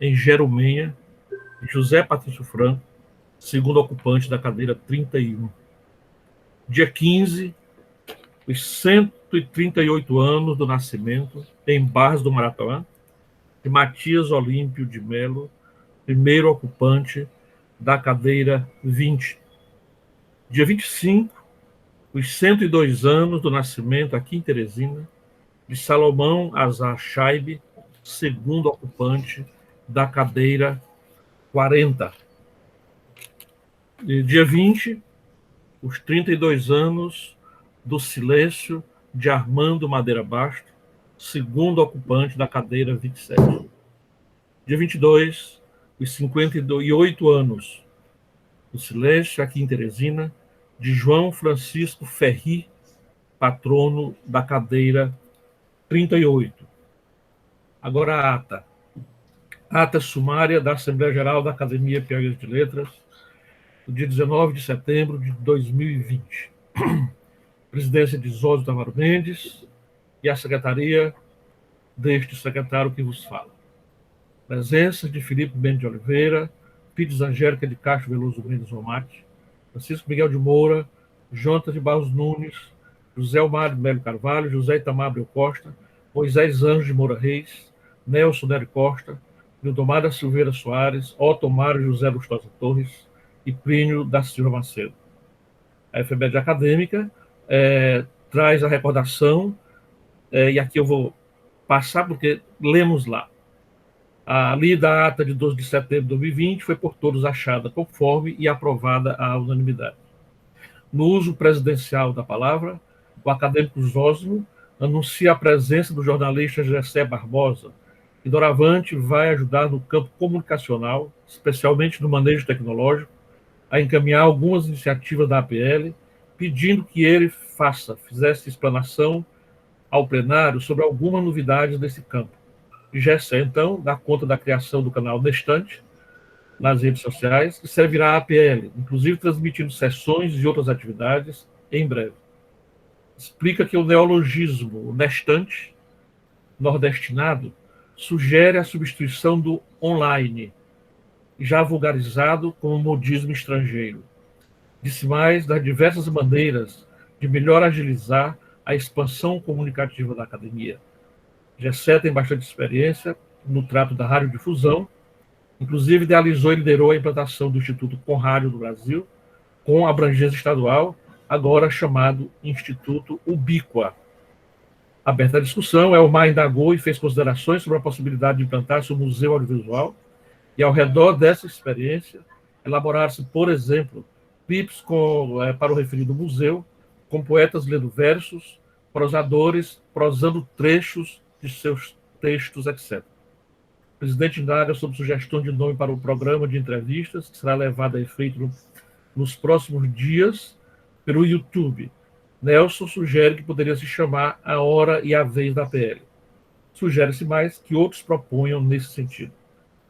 em Jerumenha, José Patrício Franco, segundo ocupante da cadeira 31. Dia 15, os 138 anos do nascimento, em Barras do Maratã, de Matias Olímpio de Melo, primeiro ocupante da cadeira 20. Dia 25, os 102 anos do nascimento, aqui em Teresina, de Salomão Azar Chaibe, segundo ocupante da cadeira 40. E dia 20, os 32 anos do silêncio de Armando Madeira Basto, segundo ocupante da cadeira 27. Dia 22, os 58 anos do silêncio, aqui em Teresina, de João Francisco Ferri, patrono da cadeira 38. Agora a ata. Ata sumária da Assembleia Geral da Academia Piauiense de Letras, do dia 19 de setembro de 2020. Presidência de Zósio Tamaro Mendes e a secretaria deste secretário que vos fala. Presença de Felipe Mendes de Oliveira, Pides Angélica de Castro Veloso Mendes Romati, Francisco Miguel de Moura, Jontas de Barros Nunes, José Almar de Melo Carvalho, José Itamar Abreu Costa, Moisés Anjos de Moura Reis, Nelson Nery Costa, Nildomar da Silveira Soares, Otto Mário José Lustosa Torres e Plínio da Silva Macedo. A efeméride acadêmica traz a recordação, e aqui eu vou passar porque lemos lá. A lida da ata de 12 de setembro de 2020 foi por todos achada conforme e aprovada à unanimidade. No uso presidencial da palavra, o acadêmico Zósimo anuncia a presença do jornalista Gessé Barbosa, que doravante vai ajudar no campo comunicacional, especialmente no manejo tecnológico, a encaminhar algumas iniciativas da APL, pedindo que ele fizesse explanação ao plenário sobre algumas novidades desse campo. Gessé, então, dá conta da criação do canal Nestante nas redes sociais, que servirá à APL, inclusive transmitindo sessões e outras atividades em breve. Explica que o neologismo nestante, nordestinado, sugere a substituição do online, já vulgarizado como modismo estrangeiro. Disse mais das diversas maneiras de melhor agilizar a expansão comunicativa da academia. Gessé tem bastante experiência no trato da radiodifusão, inclusive idealizou e liderou a implantação do Instituto Conrádio do Brasil, com abrangência estadual, agora chamado Instituto Ubíqua. Aberta a discussão, Elmar indagou e fez considerações sobre a possibilidade de implantar-se um museu audiovisual, e ao redor dessa experiência, elaborar-se, por exemplo, clipes para o referido museu, com poetas lendo versos, prosadores prosando trechos de seus textos, etc. O presidente indaga sobre sugestão de nome para o programa de entrevistas, que será levado a efeito nos próximos dias pelo YouTube. Nelson sugere que poderia se chamar A Hora e a Vez da PL. Sugere-se mais que outros proponham nesse sentido.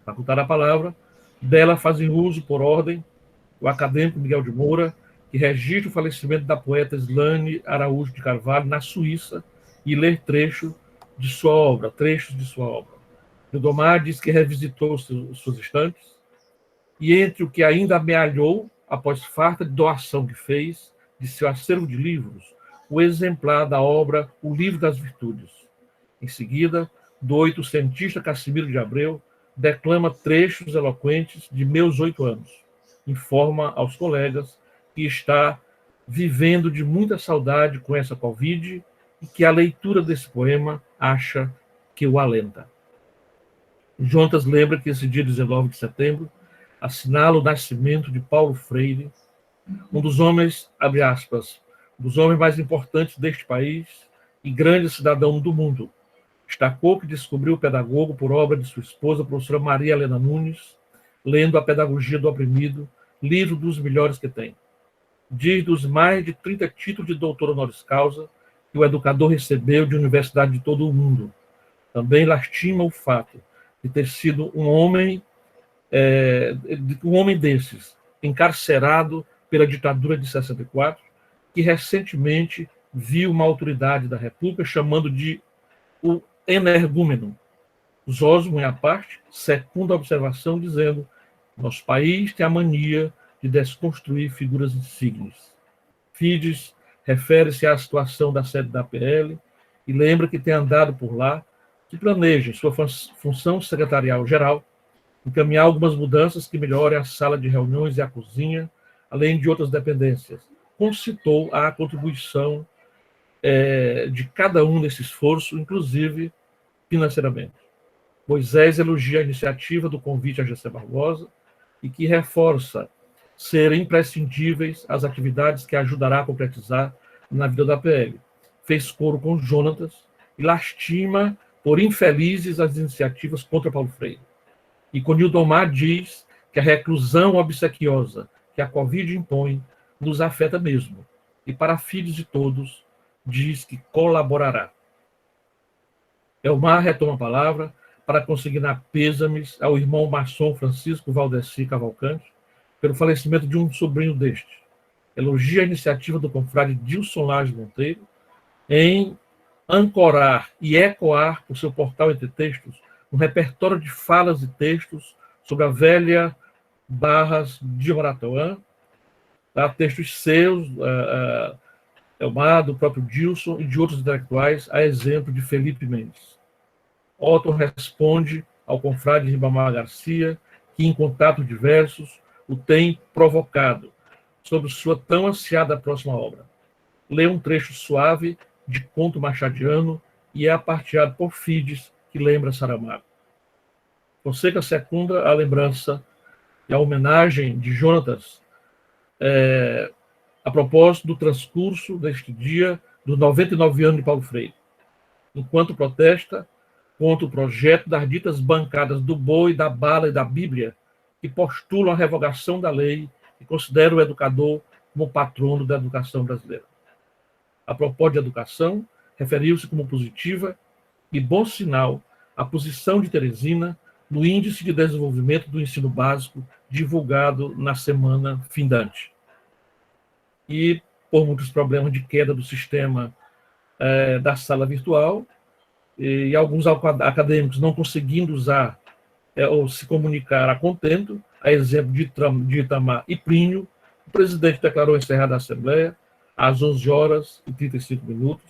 Facultar a palavra, dela fazem uso, por ordem, o acadêmico Miguel de Moura, que registra o falecimento da poeta Slane Araújo de Carvalho na Suíça e ler trechos de sua obra. Nildomar diz que revisitou suas estantes e, entre o que ainda amealhou, após farta de doação que fez de seu acervo de livros, o exemplar da obra O Livro das Virtudes. Em seguida, do oitocentista Cassimiro de Abreu, declama trechos eloquentes de Meus 8 anos. Informa aos colegas que está vivendo de muita saudade com essa Covid e que a leitura desse poema acha que o alenta. Jontas lembra que esse dia 19 de setembro assinala o nascimento de Paulo Freire, um dos homens, abre aspas, dos homens mais importantes deste país e grande cidadão do mundo. Destacou que descobriu o pedagogo por obra de sua esposa, a professora Maria Helena Nunes, lendo A Pedagogia do Oprimido, livro dos melhores que tem. Diz dos mais de 30 títulos de doutor honoris causa que o educador recebeu de universidades de todo o mundo. Também lastima o fato de ter sido um homem desses, encarcerado pela ditadura de 64, que recentemente viu uma autoridade da República chamando de o energúmeno. Zosmo, em a parte, secunda a observação, dizendo: nosso país tem a mania de desconstruir figuras insígnes. Fides refere-se à situação da sede da PL e lembra que tem andado por lá, que planeja, em sua função secretarial geral, encaminhar algumas mudanças que melhorem a sala de reuniões e a cozinha, além de outras dependências. Concitou a contribuição de cada um nesse esforço, inclusive financeiramente. Moisés elogia a iniciativa do convite a Jessé Barbosa e que reforça ser imprescindíveis as atividades que ajudará a concretizar na vida da PL. Fez coro com Jonatas e lastima por infelizes as iniciativas contra Paulo Freire. E com Nildomar diz que a reclusão obsequiosa que a Covid impõe nos afeta mesmo. E para filhos de todos, diz que colaborará. Elmar retoma a palavra para consignar pêsames ao irmão maçom Francisco Valdeci Cavalcante pelo falecimento de um sobrinho deste. Elogia a iniciativa do confrade Dilson Lages Monteiro em ancorar e ecoar por seu portal Entre Textos um repertório de falas e textos sobre a velha Barras de Maratuã, textos seus, Elmar, do próprio Dilson e de outros intelectuais, a exemplo de Felipe Mendes. Otton responde ao confrade Ribamar Garcia, que em contatos diversos o tem provocado sobre sua tão ansiada próxima obra. Lê um trecho suave de conto machadiano e é aparteado por Fides, que lembra Saramago. Fonseca secunda a lembrança e a homenagem de Jonatas a propósito do transcurso deste dia dos 99 anos de Paulo Freire, enquanto protesta contra o projeto das ditas bancadas do boi, da bala e da Bíblia, que postulam a revogação da lei e consideram o educador como patrono da educação brasileira. A propósito de educação, referiu-se como positiva e bom sinal a posição de Teresina no Índice de Desenvolvimento do Ensino Básico, divulgado na semana findante. E, por muitos problemas de queda do sistema da sala virtual, e alguns acadêmicos não conseguindo usar ou se comunicar a contento, a exemplo de Itamar e Plínio, o presidente declarou encerrada a Assembleia às 11h35,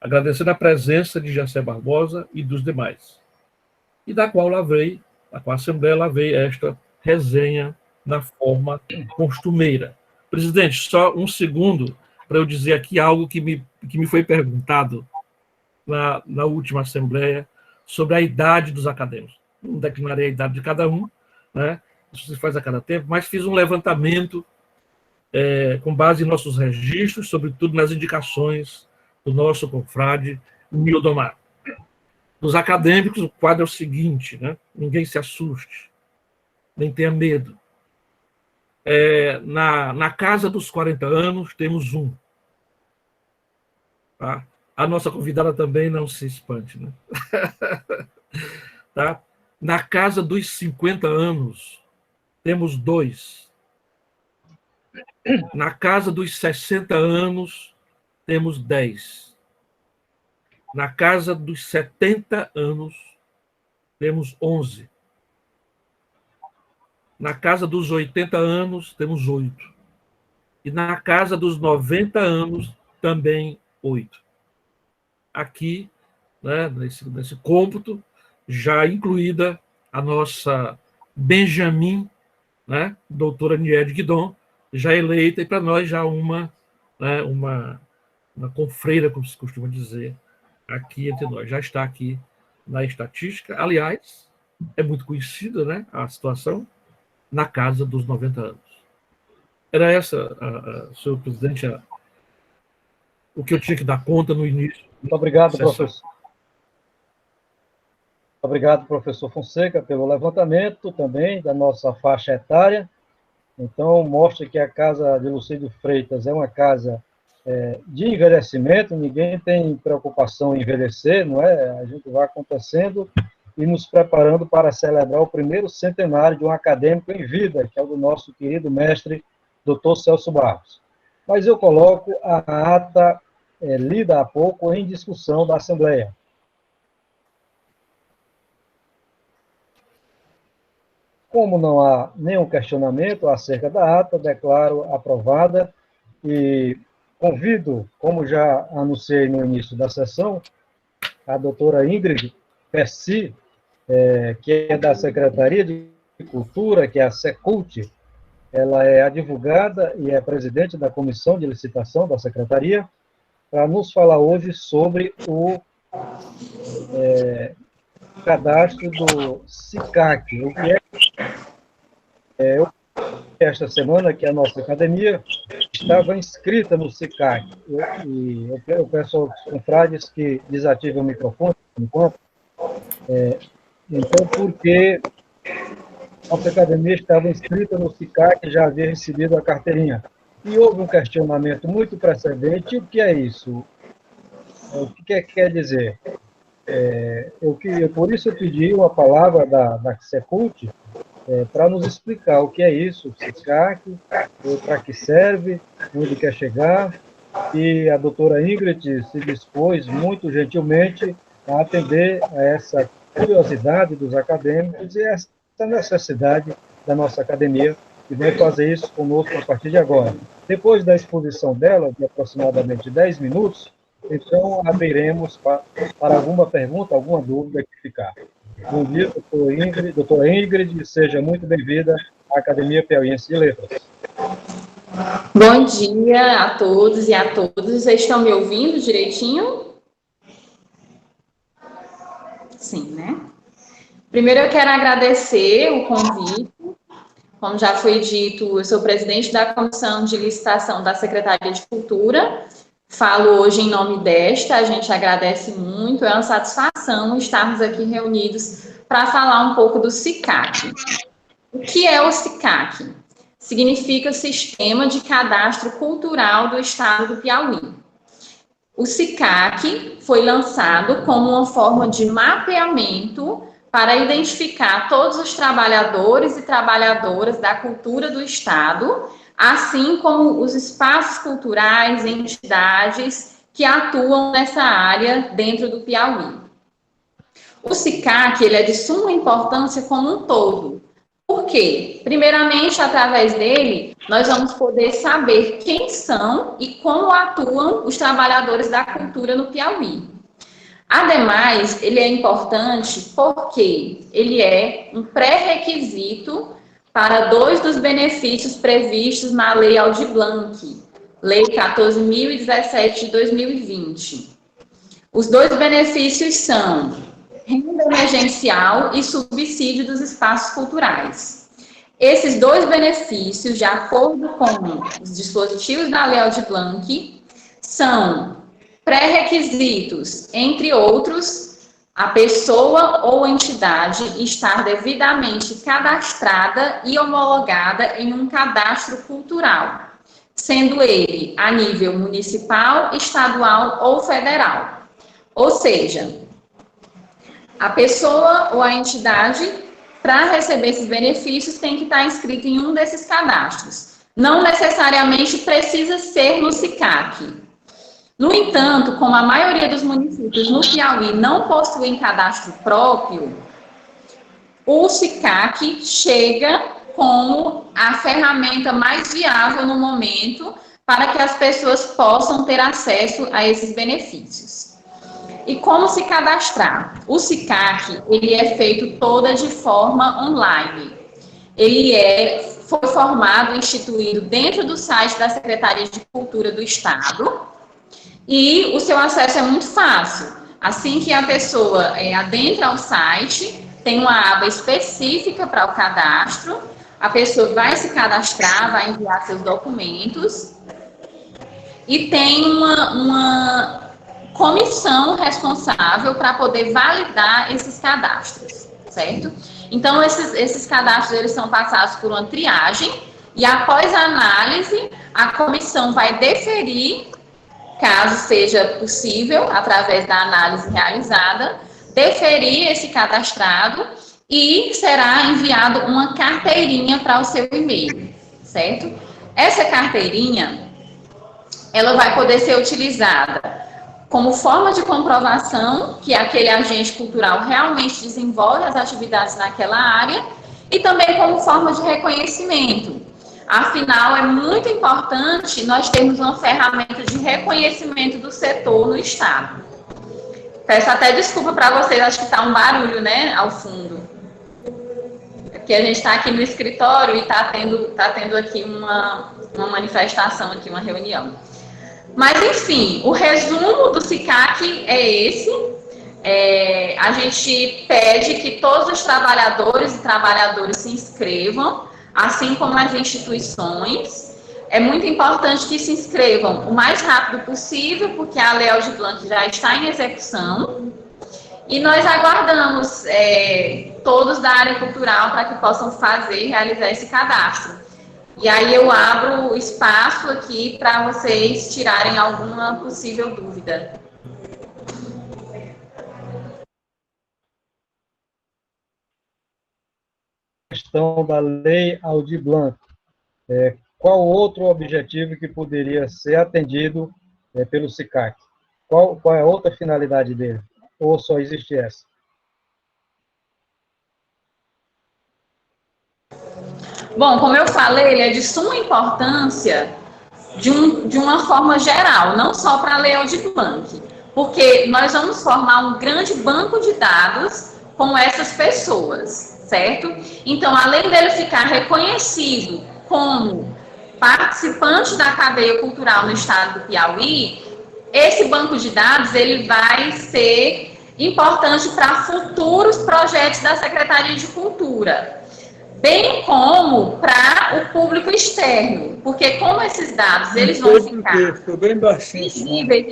agradecendo a presença de Jessé Barbosa e dos demais, e da qual a Assembleia lavei esta resenha na forma costumeira. Presidente, só um segundo para eu dizer aqui algo que me foi perguntado na última Assembleia sobre a idade dos acadêmicos. Não declinarei a idade de cada um, né? Isso se faz a cada tempo, mas fiz um levantamento com base em nossos registros, sobretudo nas indicações do nosso confrade Nildomar. Dos acadêmicos, o quadro é o seguinte, né? Ninguém se assuste, nem tenha medo. Na casa dos 40 anos, temos um. Tá? A nossa convidada também não se espante. Né? Tá? Na casa dos 50 anos, temos 2. Na casa dos 60 anos, temos 10. Na casa dos 70 anos, temos 11. Na casa dos 80 anos, temos 8. E na casa dos 90 anos, também 8. Aqui, né, nesse cômputo, já incluída a nossa Benjamin, né, doutora Niede Guidon, já eleita, e para nós já uma confreira, como se costuma dizer, aqui entre nós. Já está aqui na estatística. Aliás, é muito conhecida, né, a situação, na casa dos 90 anos. Era essa, senhor presidente, o que eu tinha que dar conta no início. Muito obrigado, professor. Obrigado, professor Fonseca, pelo levantamento também da nossa faixa etária. Então, mostra que a casa de Lucídio Freitas é uma casa de envelhecimento, ninguém tem preocupação em envelhecer, não é? A gente vai acontecendo e nos preparando para celebrar o primeiro centenário de um acadêmico em vida, que é o do nosso querido mestre, Dr. Celso Barros. Mas eu coloco a ata lida há pouco em discussão da Assembleia. Como não há nenhum questionamento acerca da ata, declaro aprovada e convido, como já anunciei no início da sessão, a doutora Ingrid Percy, que é da Secretaria de Cultura, que é a SECULT. Ela é advogada e é presidente da Comissão de Licitação da Secretaria, para nos falar hoje sobre o cadastro do SICAC. O que eu esta semana que a nossa academia estava inscrita no SICAC. Eu peço aos confrades que desativem o microfone, por enquanto. Então, porque nossa academia estava inscrita no SICAC e já havia recebido a carteirinha. E houve um questionamento muito precedente. O que é isso? O que quer dizer? Por isso eu pedi uma palavra da SECULT para nos explicar o que é isso, o SICAC, para que serve, onde quer chegar. E a doutora Ingrid se dispôs muito gentilmente a atender a essa curiosidade dos acadêmicos e essa necessidade da nossa academia, e vai fazer isso conosco a partir de agora. Depois da exposição dela, de aproximadamente 10 minutos, então abriremos para alguma pergunta, alguma dúvida que ficar. Bom dia, doutora Ingrid, seja muito bem-vinda à Academia Piauiense de Letras. Bom dia a todos e a todas. Vocês estão me ouvindo direitinho? Sim, né? Primeiro eu quero agradecer o convite. Como já foi dito, eu sou presidente da Comissão de Licitação da Secretaria de Cultura. Falo hoje em nome desta, a gente agradece muito, é uma satisfação estarmos aqui reunidos para falar um pouco do SICAC. O que é o SICAC? Significa Sistema de Cadastro Cultural do Estado do Piauí. O SICAC foi lançado como uma forma de mapeamento para identificar todos os trabalhadores e trabalhadoras da cultura do Estado, assim como os espaços culturais e entidades que atuam nessa área dentro do Piauí. O SICAC ele é de suma importância como um todo. Por quê? Primeiramente, através dele, nós vamos poder saber quem são e como atuam os trabalhadores da cultura no Piauí. Ademais, ele é importante porque ele é um pré-requisito para 2 dos benefícios previstos na Lei Aldir Blanc, Lei 14.017 de 2020. Os 2 benefícios são renda emergencial e subsídio dos espaços culturais. Esses 2 benefícios, de acordo com os dispositivos da Lei Aldir Blanc, são pré-requisitos, entre outros, a pessoa ou entidade estar devidamente cadastrada e homologada em um cadastro cultural, sendo ele a nível municipal, estadual ou federal. Ou seja, a pessoa ou a entidade, para receber esses benefícios, tem que estar inscrita em um desses cadastros. Não necessariamente precisa ser no SICAC. No entanto, como a maioria dos municípios no Piauí não possuem cadastro próprio, o SICAC chega como a ferramenta mais viável no momento para que as pessoas possam ter acesso a esses benefícios. E como se cadastrar? O SICAC, ele é feito toda de forma online. Ele foi formado, instituído dentro do site da Secretaria de Cultura do Estado, e o seu acesso é muito fácil. Assim que a pessoa adentra o site, tem uma aba específica para o cadastro, a pessoa vai se cadastrar, vai enviar seus documentos, e tem uma comissão responsável para poder validar esses cadastros, certo? Então, esses cadastros eles são passados por uma triagem, e após a análise, a comissão vai deferir, caso seja possível, através da análise realizada, deferir esse cadastrado e será enviado uma carteirinha para o seu e-mail, certo? Essa carteirinha, ela vai poder ser utilizada como forma de comprovação que aquele agente cultural realmente desenvolve as atividades naquela área e também como forma de reconhecimento. Afinal, é muito importante nós termos uma ferramenta de reconhecimento do setor no Estado. Peço até desculpa para vocês, acho que está um barulho, né, ao fundo. Porque a gente está aqui no escritório e está tendo aqui uma manifestação, aqui, uma reunião. Mas, enfim, o resumo do SICAC é esse. A gente pede que todos os trabalhadores e trabalhadoras se inscrevam, assim como as instituições. É muito importante que se inscrevam o mais rápido possível, porque a Lei Aldir Blanc já está em execução. E nós aguardamos todos da área cultural para que possam fazer e realizar esse cadastro. E aí eu abro espaço aqui para vocês tirarem alguma possível dúvida. Questão da Lei Aldir Blanc. Qual outro objetivo que poderia ser atendido pelo SICAC? Qual é a outra finalidade dele? Ou só existe essa? Bom, como eu falei, ele é de suma importância de uma forma geral, não só para a Lei Aldir Blanc, porque nós vamos formar um grande banco de dados com essas pessoas, certo? Então, além dele ficar reconhecido como participante da cadeia cultural no estado do Piauí, esse banco de dados ele vai ser importante para futuros projetos da Secretaria de Cultura, bem como para o público externo, porque como esses dados eles vão ficar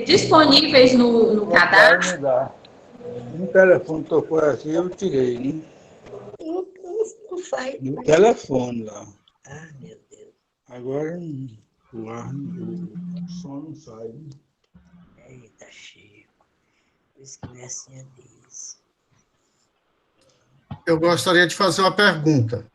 disponíveis no cadastro. Um telefone tocou aqui, eu tirei, né? Não faz. No telefone lá. Ah, meu Deus. Agora o som não sai, né? Eita, Chico. Por isso que não é assim, disso. Eu gostaria de fazer uma pergunta.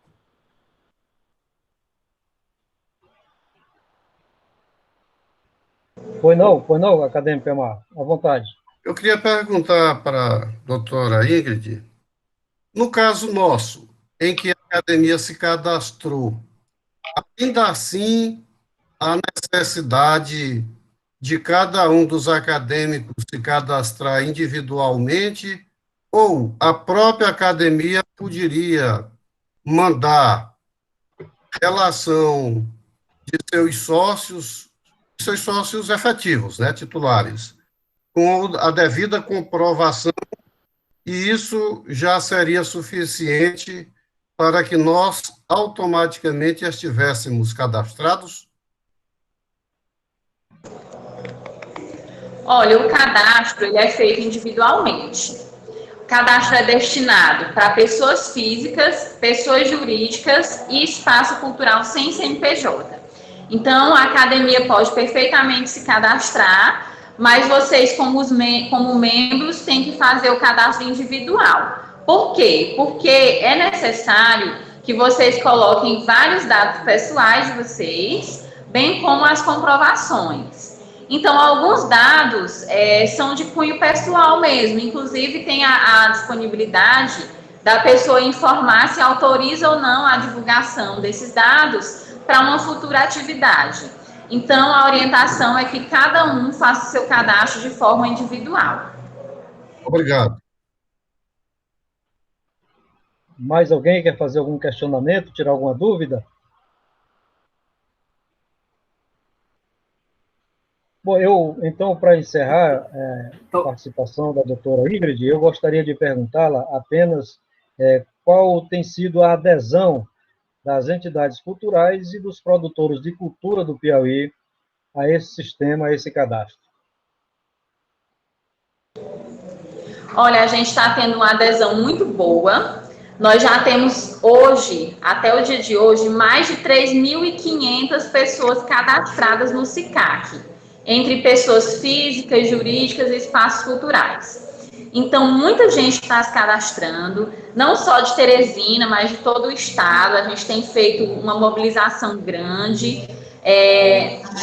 Pois não, acadêmico Emar, à vontade. Eu queria perguntar para a doutora Ingrid, no caso nosso, em que a academia se cadastrou, ainda assim, a necessidade de cada um dos acadêmicos se cadastrar individualmente, ou a própria academia poderia mandar relação de seus sócios efetivos, né, titulares, com a devida comprovação, e isso já seria suficiente para que nós automaticamente estivéssemos cadastrados? Olha, o cadastro ele é feito individualmente. O cadastro é destinado para pessoas físicas, pessoas jurídicas e espaço cultural sem CNPJ. Então, a academia pode perfeitamente se cadastrar, mas vocês, como membros, têm que fazer o cadastro individual. Por quê? Porque é necessário que vocês coloquem vários dados pessoais de vocês, bem como as comprovações. Então, alguns dados são de cunho pessoal mesmo, inclusive tem a disponibilidade da pessoa informar se autoriza ou não a divulgação desses dados para uma futura atividade. Então, a orientação é que cada um faça o seu cadastro de forma individual. Obrigado. Mais alguém quer fazer algum questionamento, tirar alguma dúvida? Bom, então, para encerrar a participação da doutora Ingrid, eu gostaria de perguntá-la apenas qual tem sido a adesão das entidades culturais e dos produtores de cultura do Piauí a esse sistema, a esse cadastro. Olha, a gente está tendo uma adesão muito boa. Nós já temos hoje, até o dia de hoje, mais de 3.500 pessoas cadastradas no SICAC, entre pessoas físicas, jurídicas e espaços culturais. Então, muita gente está se cadastrando, não só de Teresina, mas de todo o estado. A gente tem feito uma mobilização grande,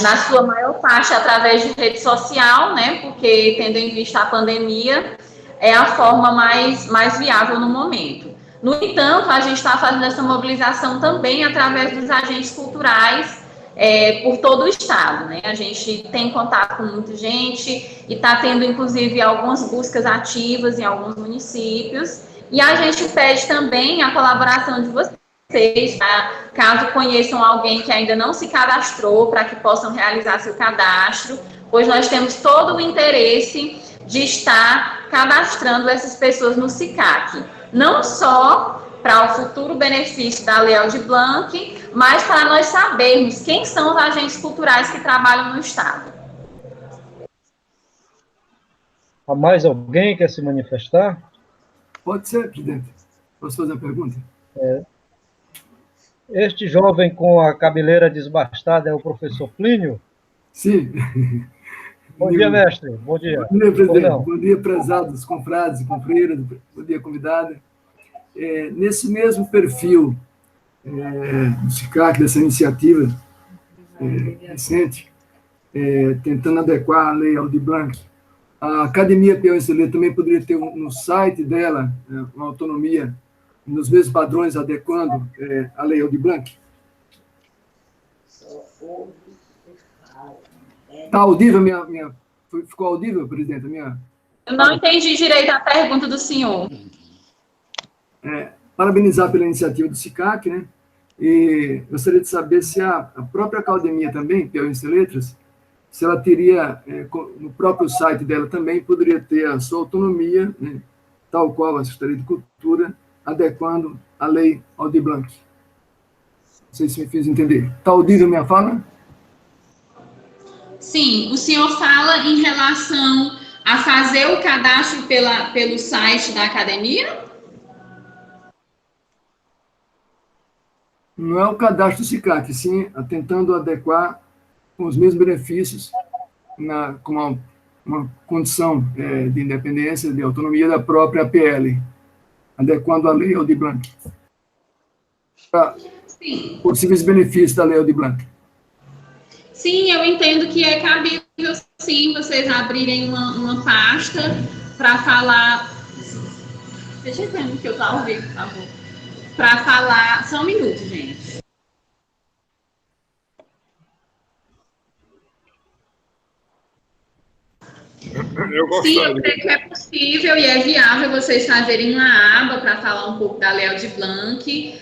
na sua maior parte através de rede social, né? Porque, tendo em vista a pandemia, é a forma mais viável no momento. No entanto, a gente está fazendo essa mobilização também através dos agentes culturais por todo o estado, né? A gente tem contato com muita gente e está tendo, inclusive, algumas buscas ativas em alguns municípios. E a gente pede também a colaboração de vocês, tá? Caso conheçam alguém que ainda não se cadastrou, para que possam realizar seu cadastro, pois nós temos todo o interesse de estar cadastrando essas pessoas no SICAC, não só para o futuro benefício da Lei Aldir Blanc, mas para nós sabermos quem são os agentes culturais que trabalham no Estado. Há mais alguém que quer se manifestar? Pode ser, presidente. Posso fazer uma pergunta? Este jovem com a cabeleira desbastada é o professor Plínio? Sim. Bom dia, mestre. Bom dia. Bom dia, presidente. Bom, bom dia, prezados confrades e confreiras. Bom dia, convidada. Nesse mesmo perfil do SICAC, dessa iniciativa recente, tentando adequar a Lei Aldir Blanc, a Academia Peão Celeiro também poderia ter no site dela uma autonomia nos mesmos padrões, adequando a Lei Aldir Blanc? Está audível ficou audível, presidente? Eu não entendi direito a pergunta do senhor. Parabenizar pela iniciativa do SICAC, né? E gostaria de saber se a própria academia também, Piauiense Letras, se ela teria, no próprio site dela também, poderia ter a sua autonomia, né? Tal qual a Secretaria de Cultura, adequando a Lei Aldir Blanc. Não sei se me fiz entender. Está audível minha fala? Sim, o senhor fala em relação a fazer o cadastro pelo site da academia? Não é o cadastro do SICAC, sim tentando adequar com os mesmos benefícios, com uma condição de independência, de autonomia da própria APL, adequando a Lei Aldir Blanc. Possíveis benefícios da Lei Aldir Blanc. Sim, eu entendo que é cabível, sim, vocês abrirem uma pasta para falar... Deixa eu ver que eu estou ao vivo, por favor. Para falar... Só um minuto, gente. Sim, eu creio que é possível e é viável vocês fazerem uma aba para falar um pouco da Lei Aldir Blanc.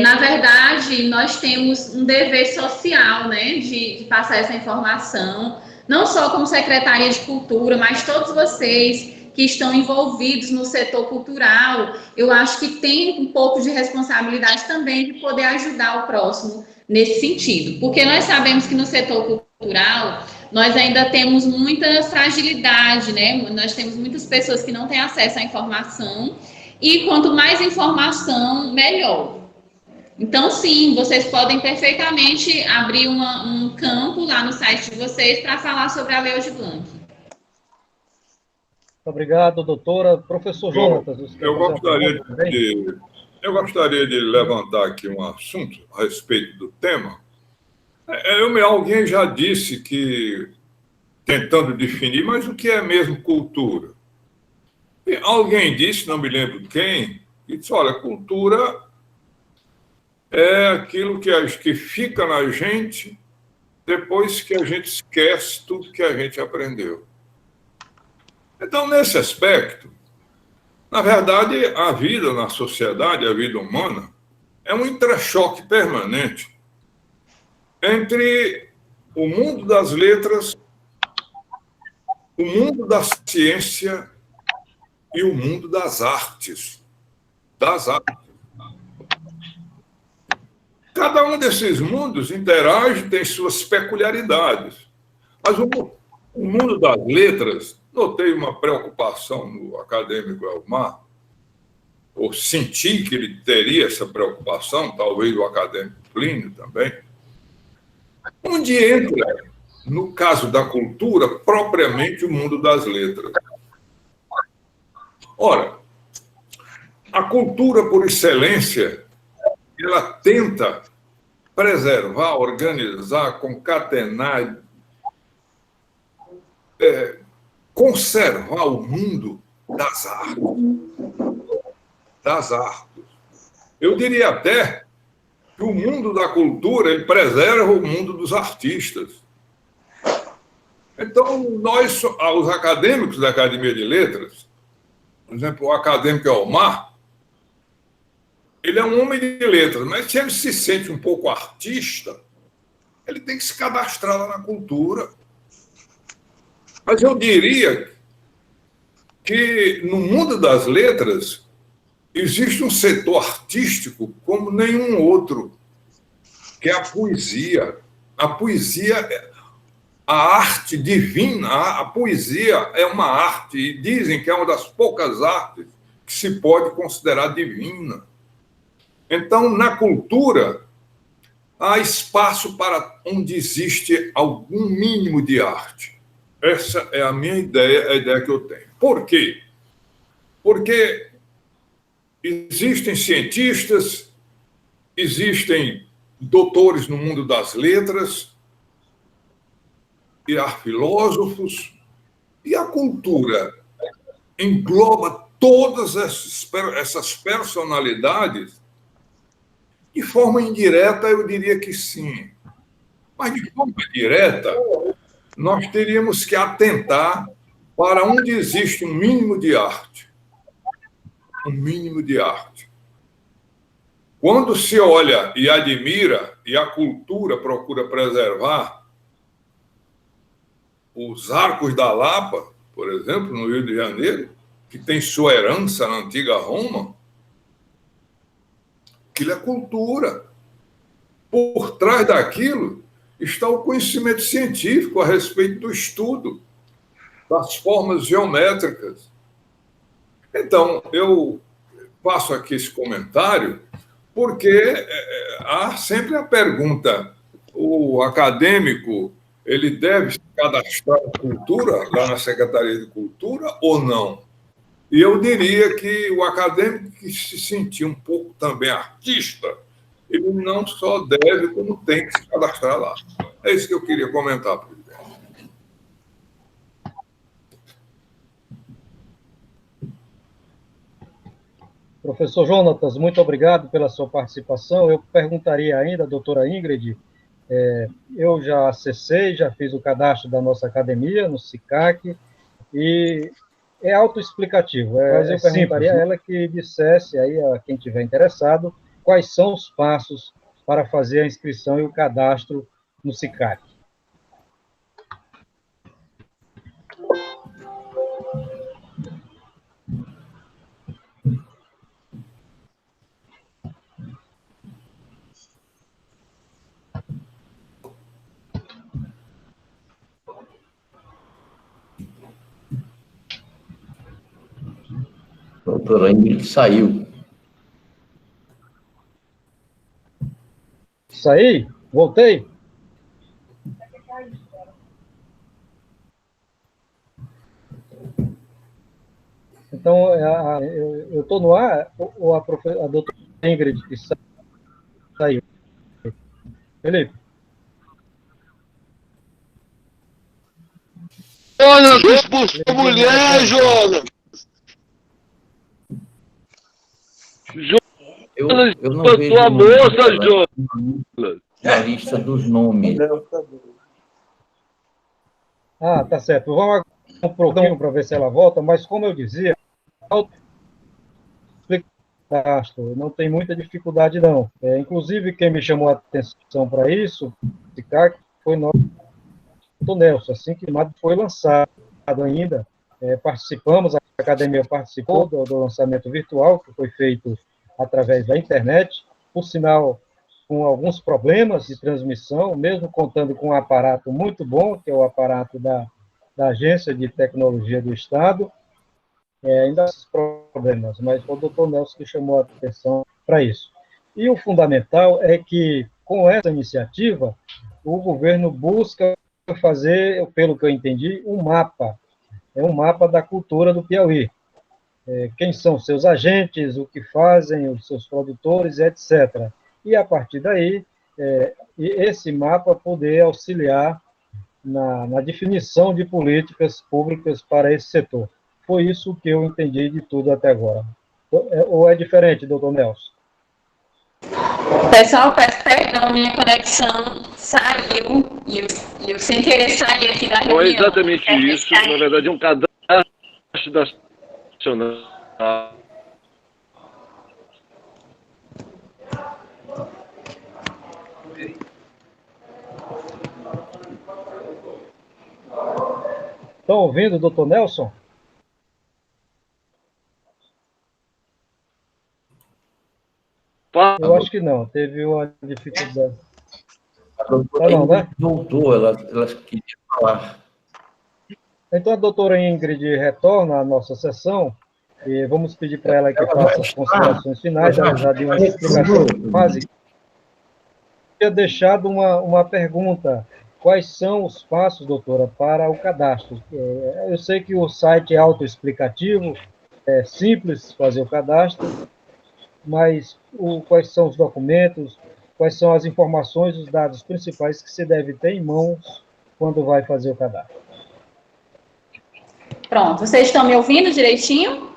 Na verdade, nós temos um dever social, né, de passar essa informação, não só como Secretaria de Cultura, mas todos vocês que estão envolvidos no setor cultural, eu acho que tem um pouco de responsabilidade também de poder ajudar o próximo nesse sentido, porque nós sabemos que no setor cultural nós ainda temos muita fragilidade, né? Nós temos muitas pessoas que não têm acesso à informação e quanto mais informação, melhor. Então, sim, vocês podem perfeitamente abrir um campo lá no site de vocês para falar sobre a Lei Aldir Blanc. Obrigado, doutora. Professor Jonatas. Eu gostaria de levantar aqui um assunto a respeito do tema. Alguém já disse que, tentando definir, mas o que é mesmo cultura? E alguém disse, não me lembro quem, que disse, olha, cultura é aquilo que fica na gente depois que a gente esquece tudo que a gente aprendeu. Então, nesse aspecto, na verdade, a vida na sociedade, a vida humana, é um entrechoque permanente entre o mundo das letras, o mundo da ciência e o mundo das artes. Cada um desses mundos interage, tem suas peculiaridades. Mas o mundo das letras, notei uma preocupação no acadêmico Elmar, ou senti que ele teria essa preocupação, talvez o acadêmico Plínio também, onde entra, no caso da cultura, propriamente o mundo das letras. Ora, a cultura, por excelência, ela tenta preservar, organizar, concatenar, conservar o mundo das artes. Eu diria até que o mundo da cultura ele preserva o mundo dos artistas. Então, nós, os acadêmicos da Academia de Letras, por exemplo, o acadêmico Elmar, ele é um homem de letras, mas se ele se sente um pouco artista, ele tem que se cadastrar lá na cultura. Mas eu diria que no mundo das letras existe um setor artístico como nenhum outro, que é a poesia. A poesia, a arte divina, a poesia é uma arte, e dizem que é uma das poucas artes que se pode considerar divina. Então, na cultura, há espaço para onde existe algum mínimo de arte. Essa é a minha ideia, a ideia que eu tenho. Por quê? Porque existem cientistas, existem doutores no mundo das letras, e há filósofos, e a cultura engloba todas essas personalidades. De forma indireta, eu diria que sim. Mas de forma direta, nós teríamos que atentar para onde existe um mínimo de arte. Um mínimo de arte. Quando se olha e admira, e a cultura procura preservar, os Arcos da Lapa, por exemplo, no Rio de Janeiro, que tem sua herança na antiga Roma, aquilo é cultura. Por trás daquilo está o conhecimento científico a respeito do estudo das formas geométricas. Então, eu faço aqui esse comentário porque há sempre a pergunta: o acadêmico ele deve se cadastrar na cultura, lá na Secretaria de Cultura, ou não? E eu diria que o acadêmico que se sentir um pouco também artista, ele não só deve, como tem que se cadastrar lá. É isso que eu queria comentar, presidente. Professor Jonatas, muito obrigado pela sua participação. Eu perguntaria ainda, doutora Ingrid, eu já acessei, já fiz o cadastro da nossa academia, no SICAC, e é autoexplicativo, mas eu perguntaria a ela que dissesse aí a quem tiver interessado quais são os passos para fazer a inscrição e o cadastro no SICAC. A doutora Ingrid saiu. Saí? Voltei? Então, eu estou no ar, ou a doutora Ingrid que saiu? Felipe? Jonas, expulsou a mulher, Jonas! Eu não vejo a moça, Jonas! Na lista dos nomes. Ah, tá certo. Vamos um pouquinho para ver se ela volta, mas como eu dizia, não tem muita dificuldade, não. Inclusive, quem me chamou a atenção para isso, foi nosso Nelson, assim que o MAD foi lançado ainda. Participamos, a academia participou do lançamento virtual, que foi feito através da internet, por sinal, com alguns problemas de transmissão, mesmo contando com um aparato muito bom, que é o aparato da Agência de Tecnologia do Estado, ainda há esses problemas, mas foi o doutor Nelson que chamou a atenção para isso. E o fundamental é que, com essa iniciativa, o governo busca fazer, pelo que eu entendi, um mapa da cultura do Piauí. Quem são seus agentes, o que fazem, os seus produtores, etc. E, a partir daí, esse mapa poder auxiliar na definição de políticas públicas para esse setor. Foi isso que eu entendi de tudo até agora. Ou é diferente, doutor Nelson? pessoal, peço perdão, minha conexão saiu e eu sem querer sair aqui da Não é reunião. exatamente isso. Na verdade, é um cadastro nacional. Estão ouvindo, doutor Nelson? Eu acho que não, teve uma dificuldade. A doutora Não, né? voltou, ela queria falar. Então a doutora Ingrid retorna à nossa sessão e vamos pedir para ela que faça as considerações finais. Ela já deu uma explicação básica. Eu tinha deixado uma pergunta. Quais são os passos, doutora, para o cadastro? Eu sei que o site é autoexplicativo, é simples fazer o cadastro, mas quais são os documentos, quais são as informações, os dados principais que você deve ter em mãos quando vai fazer o cadastro? Pronto, vocês estão me ouvindo direitinho?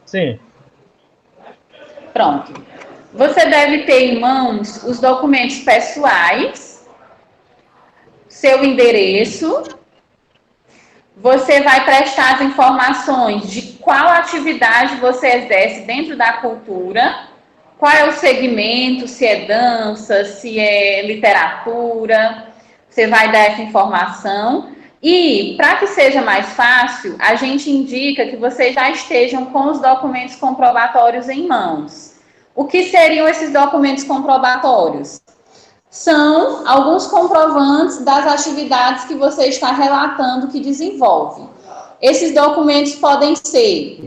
Sim. Pronto. Você deve ter em mãos os documentos pessoais, seu endereço, você vai prestar as informações de qual atividade você exerce dentro da cultura, qual é o segmento, se é dança, se é literatura, você vai dar essa informação. E, para que seja mais fácil, a gente indica que vocês já estejam com os documentos comprobatórios em mãos. O que seriam esses documentos comprobatórios? São alguns comprovantes das atividades que você está relatando que desenvolve. Esses documentos podem ser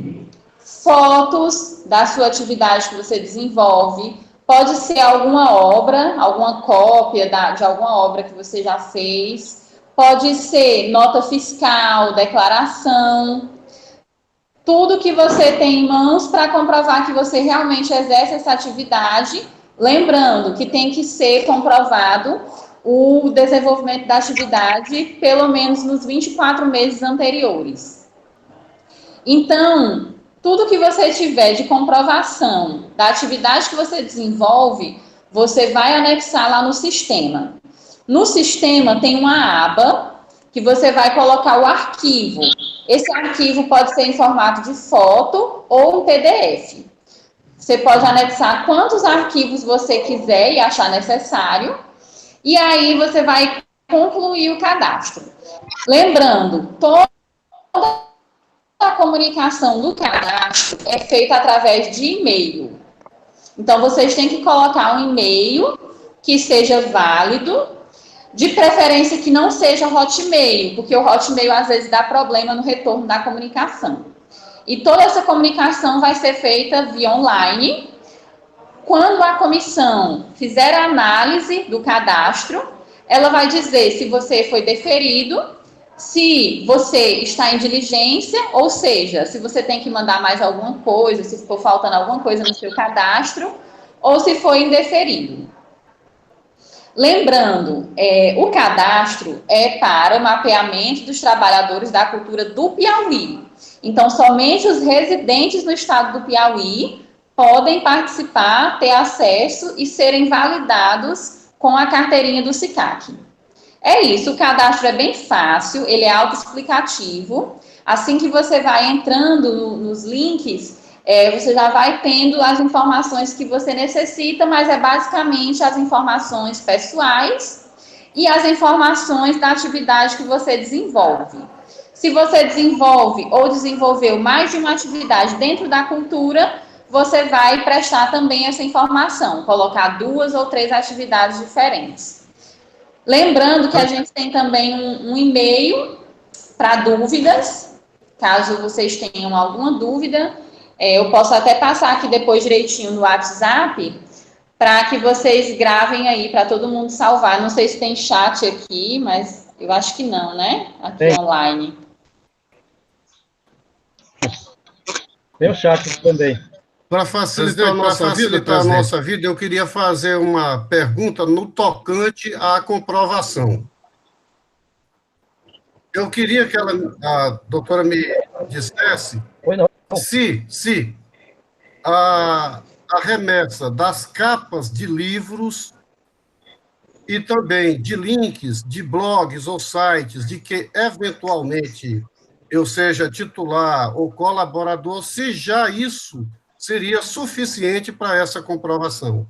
fotos da sua atividade que você desenvolve, pode ser alguma obra, alguma cópia de alguma obra que você já fez, pode ser nota fiscal, declaração, tudo que você tem em mãos para comprovar que você realmente exerce essa atividade, lembrando que tem que ser comprovado o desenvolvimento da atividade pelo menos nos 24 meses anteriores. Então, tudo que você tiver de comprovação da atividade que você desenvolve, você vai anexar lá no sistema. No sistema tem uma aba que você vai colocar o arquivo. Esse arquivo pode ser em formato de foto ou um PDF. Você pode anexar quantos arquivos você quiser e achar necessário. E aí você vai concluir o cadastro. Lembrando, toda a comunicação do cadastro é feita através de e-mail. Então, vocês têm que colocar um e-mail que seja válido, de preferência que não seja Hotmail, porque o Hotmail às vezes dá problema no retorno da comunicação. E toda essa comunicação vai ser feita via online. Quando a comissão fizer a análise do cadastro, ela vai dizer se você foi deferido, se você está em diligência, ou seja, se você tem que mandar mais alguma coisa, se ficou faltando alguma coisa no seu cadastro, ou se foi indeferido. Lembrando, o cadastro é para o mapeamento dos trabalhadores da cultura do Piauí. Então, somente os residentes no estado do Piauí podem participar, ter acesso e serem validados com a carteirinha do SICAC. É isso, o cadastro é bem fácil, ele é autoexplicativo. Assim que você vai entrando nos links, você já vai tendo as informações que você necessita, mas é basicamente as informações pessoais e as informações da atividade que você desenvolve. Se você desenvolve ou desenvolveu mais de uma atividade dentro da cultura, você vai prestar também essa informação, colocar 2 ou 3 atividades diferentes. Lembrando que a gente tem também um e-mail para dúvidas, caso vocês tenham alguma dúvida. Eu posso até passar aqui depois direitinho no WhatsApp, para que vocês gravem aí, para todo mundo salvar. Não sei se tem chat aqui, mas eu acho que não, né? Aqui online. Tem o chat também. Para facilitar a nossa vida, eu queria fazer uma pergunta no tocante à comprovação. Eu queria que a doutora me dissesse se a remessa das capas de livros e também de links de blogs ou sites de que, eventualmente, eu seja titular ou colaborador, se já isso seria suficiente para essa comprovação.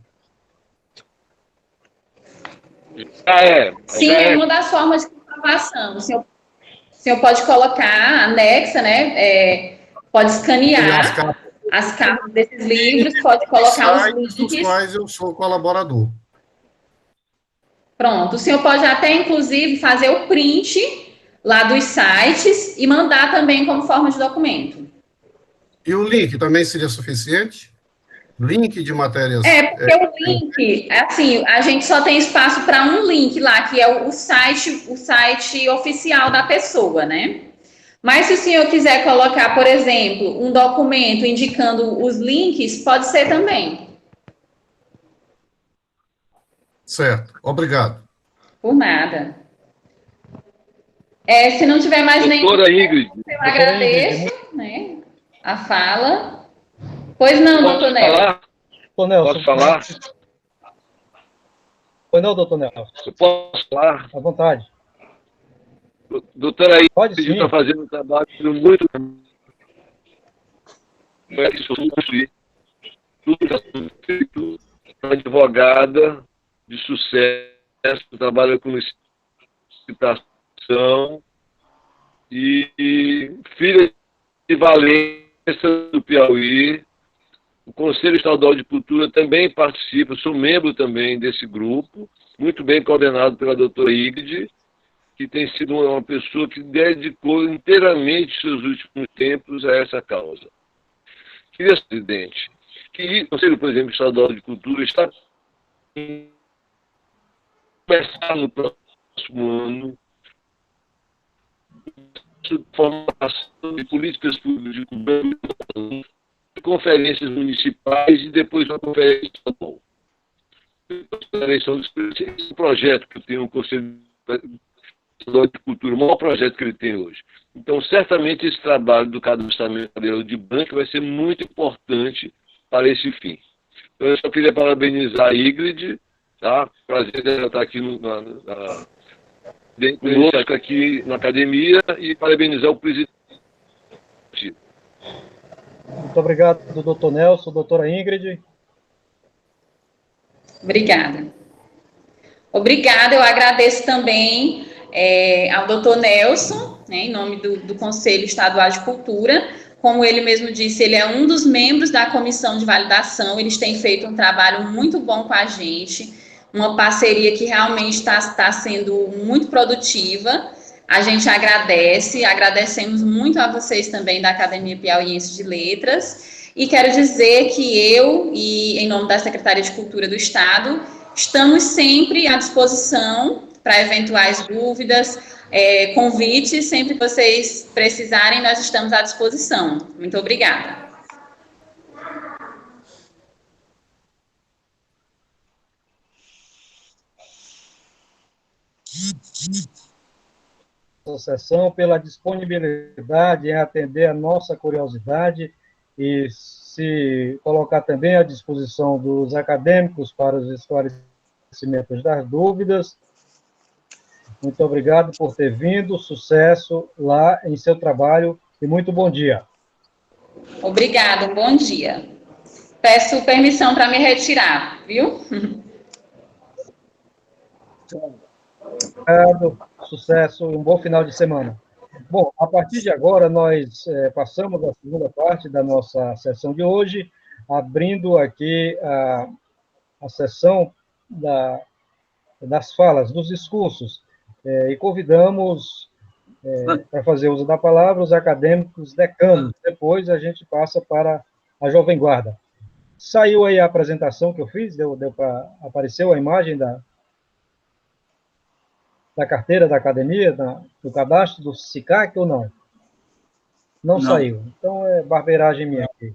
Sim, é uma das formas de comprovação. O senhor pode colocar, anexa, né? Pode escanear as capas desses livros, pode colocar os links. Dos quais eu sou colaborador. Pronto. O senhor pode até, inclusive, fazer o print lá dos sites e mandar também como forma de documento. E o link também seria suficiente? Link de matérias... Porque o link, assim, a gente só tem espaço para um link lá, que é o site oficial da pessoa, né? Mas se o senhor quiser colocar, por exemplo, um documento indicando os links, pode ser também. Certo, obrigado. Por nada. Se não tiver mais nenhum... Doutora Ingrid. Eu agradeço, né, a fala. Pois não, doutor Nelson. Doutor Nelson. Posso falar? Pois não, doutor Nelson. Eu posso falar? À vontade. Doutora Ingrid está fazendo um trabalho muito... Uma advogada de sucesso, trabalha com licitação e filha de Valença do Piauí. O Conselho Estadual de Cultura também participa, sou membro também desse grupo, muito bem coordenado pela doutora Ingrid, que tem sido uma pessoa que dedicou inteiramente seus últimos tempos a essa causa. Queria, presidente, que o Conselho, por exemplo, Estadual de Cultura está começar no próximo ano formação de políticas públicas de cultura, conferências municipais e depois uma conferência estadual. Esse projeto que eu tenho, o Conselho Estadual de Cultura, o maior projeto que ele tem hoje. Então, certamente, esse trabalho do cadastramento de banco vai ser muito importante para esse fim. Então, eu só queria parabenizar a Ingrid, tá? Prazer dela estar aqui conosco aqui na academia e parabenizar o presidente. Muito obrigado, doutor Nelson, doutora Ingrid. Obrigada. Obrigada, eu agradeço também ao doutor Nelson, né, em nome do Conselho Estadual de Cultura. Como ele mesmo disse, ele é um dos membros da comissão de validação, eles têm feito um trabalho muito bom com a gente, uma parceria que realmente está sendo muito produtiva. A gente agradecemos muito a vocês também da Academia Piauiense de Letras, e quero dizer que eu, e em nome da Secretaria de Cultura do Estado, estamos sempre à disposição para eventuais dúvidas, convites, sempre que vocês precisarem, nós estamos à disposição. Muito obrigada. Associação pela disponibilidade em atender a nossa curiosidade e se colocar também à disposição dos acadêmicos para os esclarecimentos das dúvidas. Muito obrigado por ter vindo, sucesso lá em seu trabalho e muito bom dia. Obrigada, um bom dia. Peço permissão para me retirar, viu? Obrigado, sucesso e um bom final de semana. Bom, a partir de agora, nós passamos a segunda parte da nossa sessão de hoje, abrindo aqui a sessão das falas, dos discursos, e convidamos para fazer uso da palavra os acadêmicos decanos. Depois a gente passa para a Jovem Guarda. Saiu aí a apresentação que eu fiz, apareceu a imagem da carteira da academia, do cadastro do SICAC ou não? Não saiu. Então, é barbeiragem minha aqui.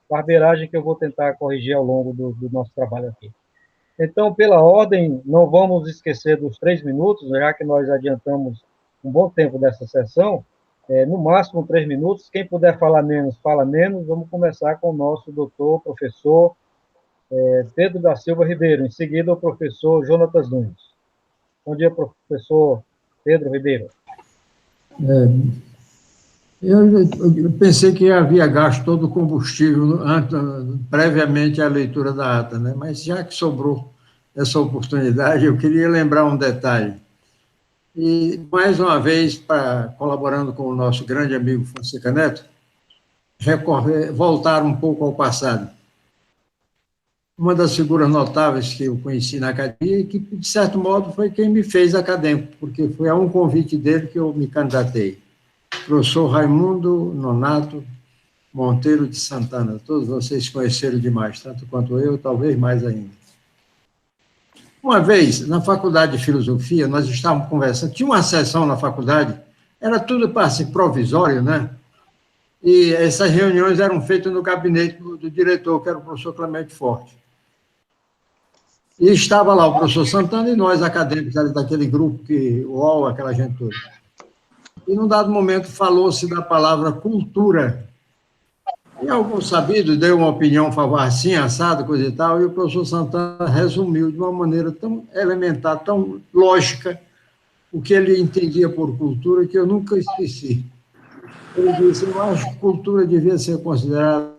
Barbeiragem que eu vou tentar corrigir ao longo do nosso trabalho aqui. Então, pela ordem, não vamos esquecer dos 3 minutos, já que nós adiantamos um bom tempo dessa sessão, no máximo 3 minutos. Quem puder falar menos, fala menos. Vamos começar com o nosso doutor, professor, Pedro da Silva Ribeiro, em seguida o professor Jonatas Nunes. Bom dia, professor Pedro Ribeiro. Eu pensei que havia gasto todo o combustível previamente à leitura da ata, né? Mas já que sobrou essa oportunidade, eu queria lembrar um detalhe. E, mais uma vez, colaborando com o nosso grande amigo Fonseca Neto, voltar um pouco ao passado. Uma das figuras notáveis que eu conheci na academia e que, de certo modo, foi quem me fez acadêmico, porque foi a um convite dele que eu me candidatei. Professor Raimundo Nonato Monteiro de Santana. Todos vocês conheceram demais, tanto quanto eu, talvez mais ainda. Uma vez, na faculdade de filosofia, nós estávamos conversando, tinha uma sessão na faculdade, era tudo provisório, né? E essas reuniões eram feitas no gabinete do diretor, que era o professor Clemente Forte. E estava lá o professor Santana e nós, acadêmicos daquele grupo, aquela gente toda. E, num dado momento, falou-se da palavra cultura. E algum sabido deu uma opinião favorável, assim, assado, coisa e tal, e o professor Santana resumiu de uma maneira tão elementar, tão lógica, o que ele entendia por cultura, que eu nunca esqueci. Ele disse: eu acho que cultura devia ser considerada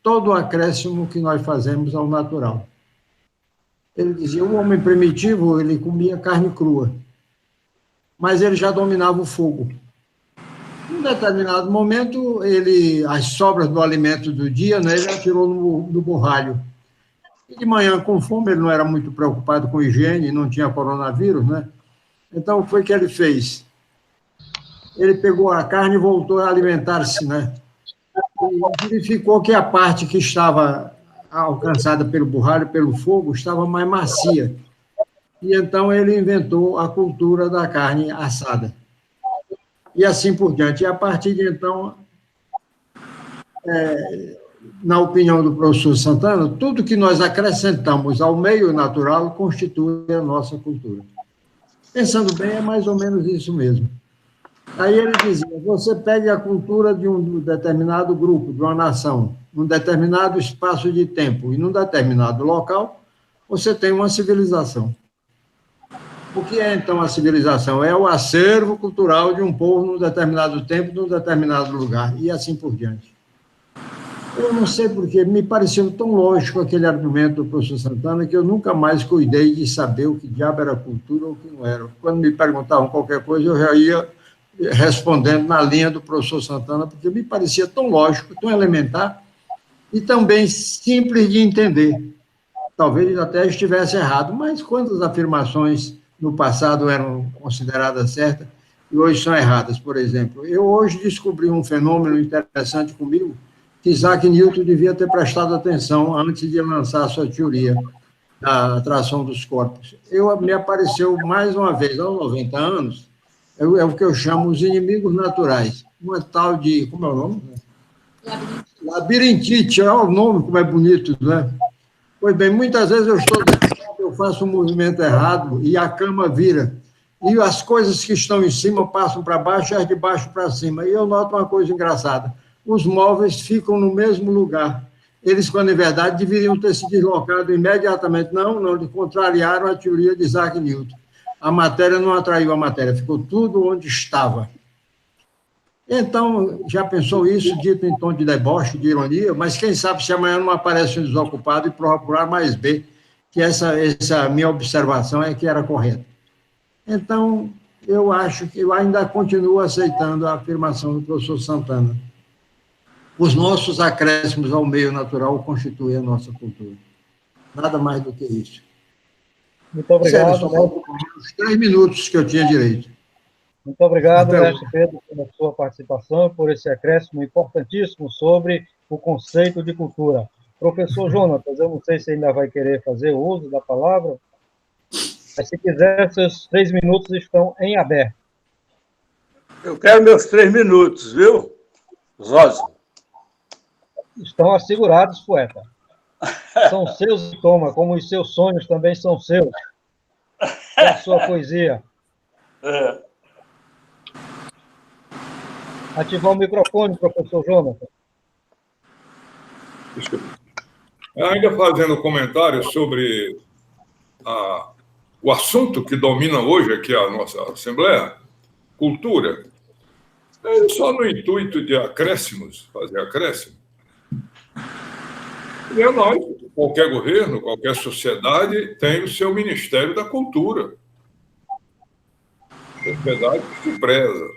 todo o acréscimo que nós fazemos ao natural. Ele dizia: o homem primitivo, ele comia carne crua, mas ele já dominava o fogo. Em determinado momento, as sobras do alimento do dia, né, ele atirou no borralho. E de manhã, com fome, ele não era muito preocupado com higiene, não tinha coronavírus, né? Então, foi o que ele fez. Ele pegou a carne e voltou a alimentar-se, né? E verificou que a parte que estava alcançada pelo borralho, pelo fogo, estava mais macia. E então ele inventou a cultura da carne assada. E assim por diante. E a partir de então, na opinião do professor Santana, tudo que nós acrescentamos ao meio natural constitui a nossa cultura. Pensando bem, é mais ou menos isso mesmo. Aí ele dizia: você pega a cultura de um determinado grupo, de uma nação, num determinado espaço de tempo e num determinado local, você tem uma civilização. O que é, então, a civilização? É o acervo cultural de um povo num determinado tempo, num determinado lugar, e assim por diante. Eu não sei porquê, me pareceu tão lógico aquele argumento do professor Santana que eu nunca mais cuidei de saber o que diabo era cultura ou o que não era. Quando me perguntavam qualquer coisa, eu já ia respondendo na linha do professor Santana, porque me parecia tão lógico, tão elementar e também simples de entender. Talvez até estivesse errado, mas quantas afirmações no passado eram consideradas certas e hoje são erradas? Por exemplo, eu hoje descobri um fenômeno interessante comigo, que Isaac Newton devia ter prestado atenção antes de lançar a sua teoria da atração dos corpos. Me apareceu mais uma vez, aos 90 anos, é o que eu chamo os inimigos naturais. Uma tal de, como é o nome? Labirintite, olha o nome, como é bonito, né? Pois bem, muitas vezes eu faço um movimento errado e a cama vira. E as coisas que estão em cima passam para baixo e as de baixo para cima. E eu noto uma coisa engraçada: os móveis ficam no mesmo lugar. Eles, quando em verdade, deveriam ter se deslocado imediatamente. Não, eles contrariaram a teoria de Isaac Newton. A matéria não atraiu a matéria, ficou tudo onde estava. Então, já pensou isso, dito em tom de deboche, de ironia, mas quem sabe se amanhã não aparece um desocupado e prova por A mais B, que essa minha observação é que era correta. Então, eu acho que eu ainda continuo aceitando a afirmação do professor Santana. Os nossos acréscimos ao meio natural constituem a nossa cultura. Nada mais do que isso. Muito obrigado. Sério, os 3 minutos que eu tinha direito. Muito obrigado, mestre Pedro, pela sua participação e por esse acréscimo importantíssimo sobre o conceito de cultura. Professor Jonatas, eu não sei se ainda vai querer fazer o uso da palavra, mas se quiser, seus 3 minutos estão em aberto. Eu quero meus 3 minutos, viu, Zózimo? Estão assegurados, poeta. São seus, toma, como os seus sonhos também são seus. É a sua poesia. Ativar o microfone, professor Jonatas. Ainda fazendo comentário sobre o assunto que domina hoje aqui a nossa Assembleia, cultura, só no intuito de acréscimos, fazer acréscimo. E nós, qualquer governo, qualquer sociedade tem o seu Ministério da Cultura. Sociedade que se preza.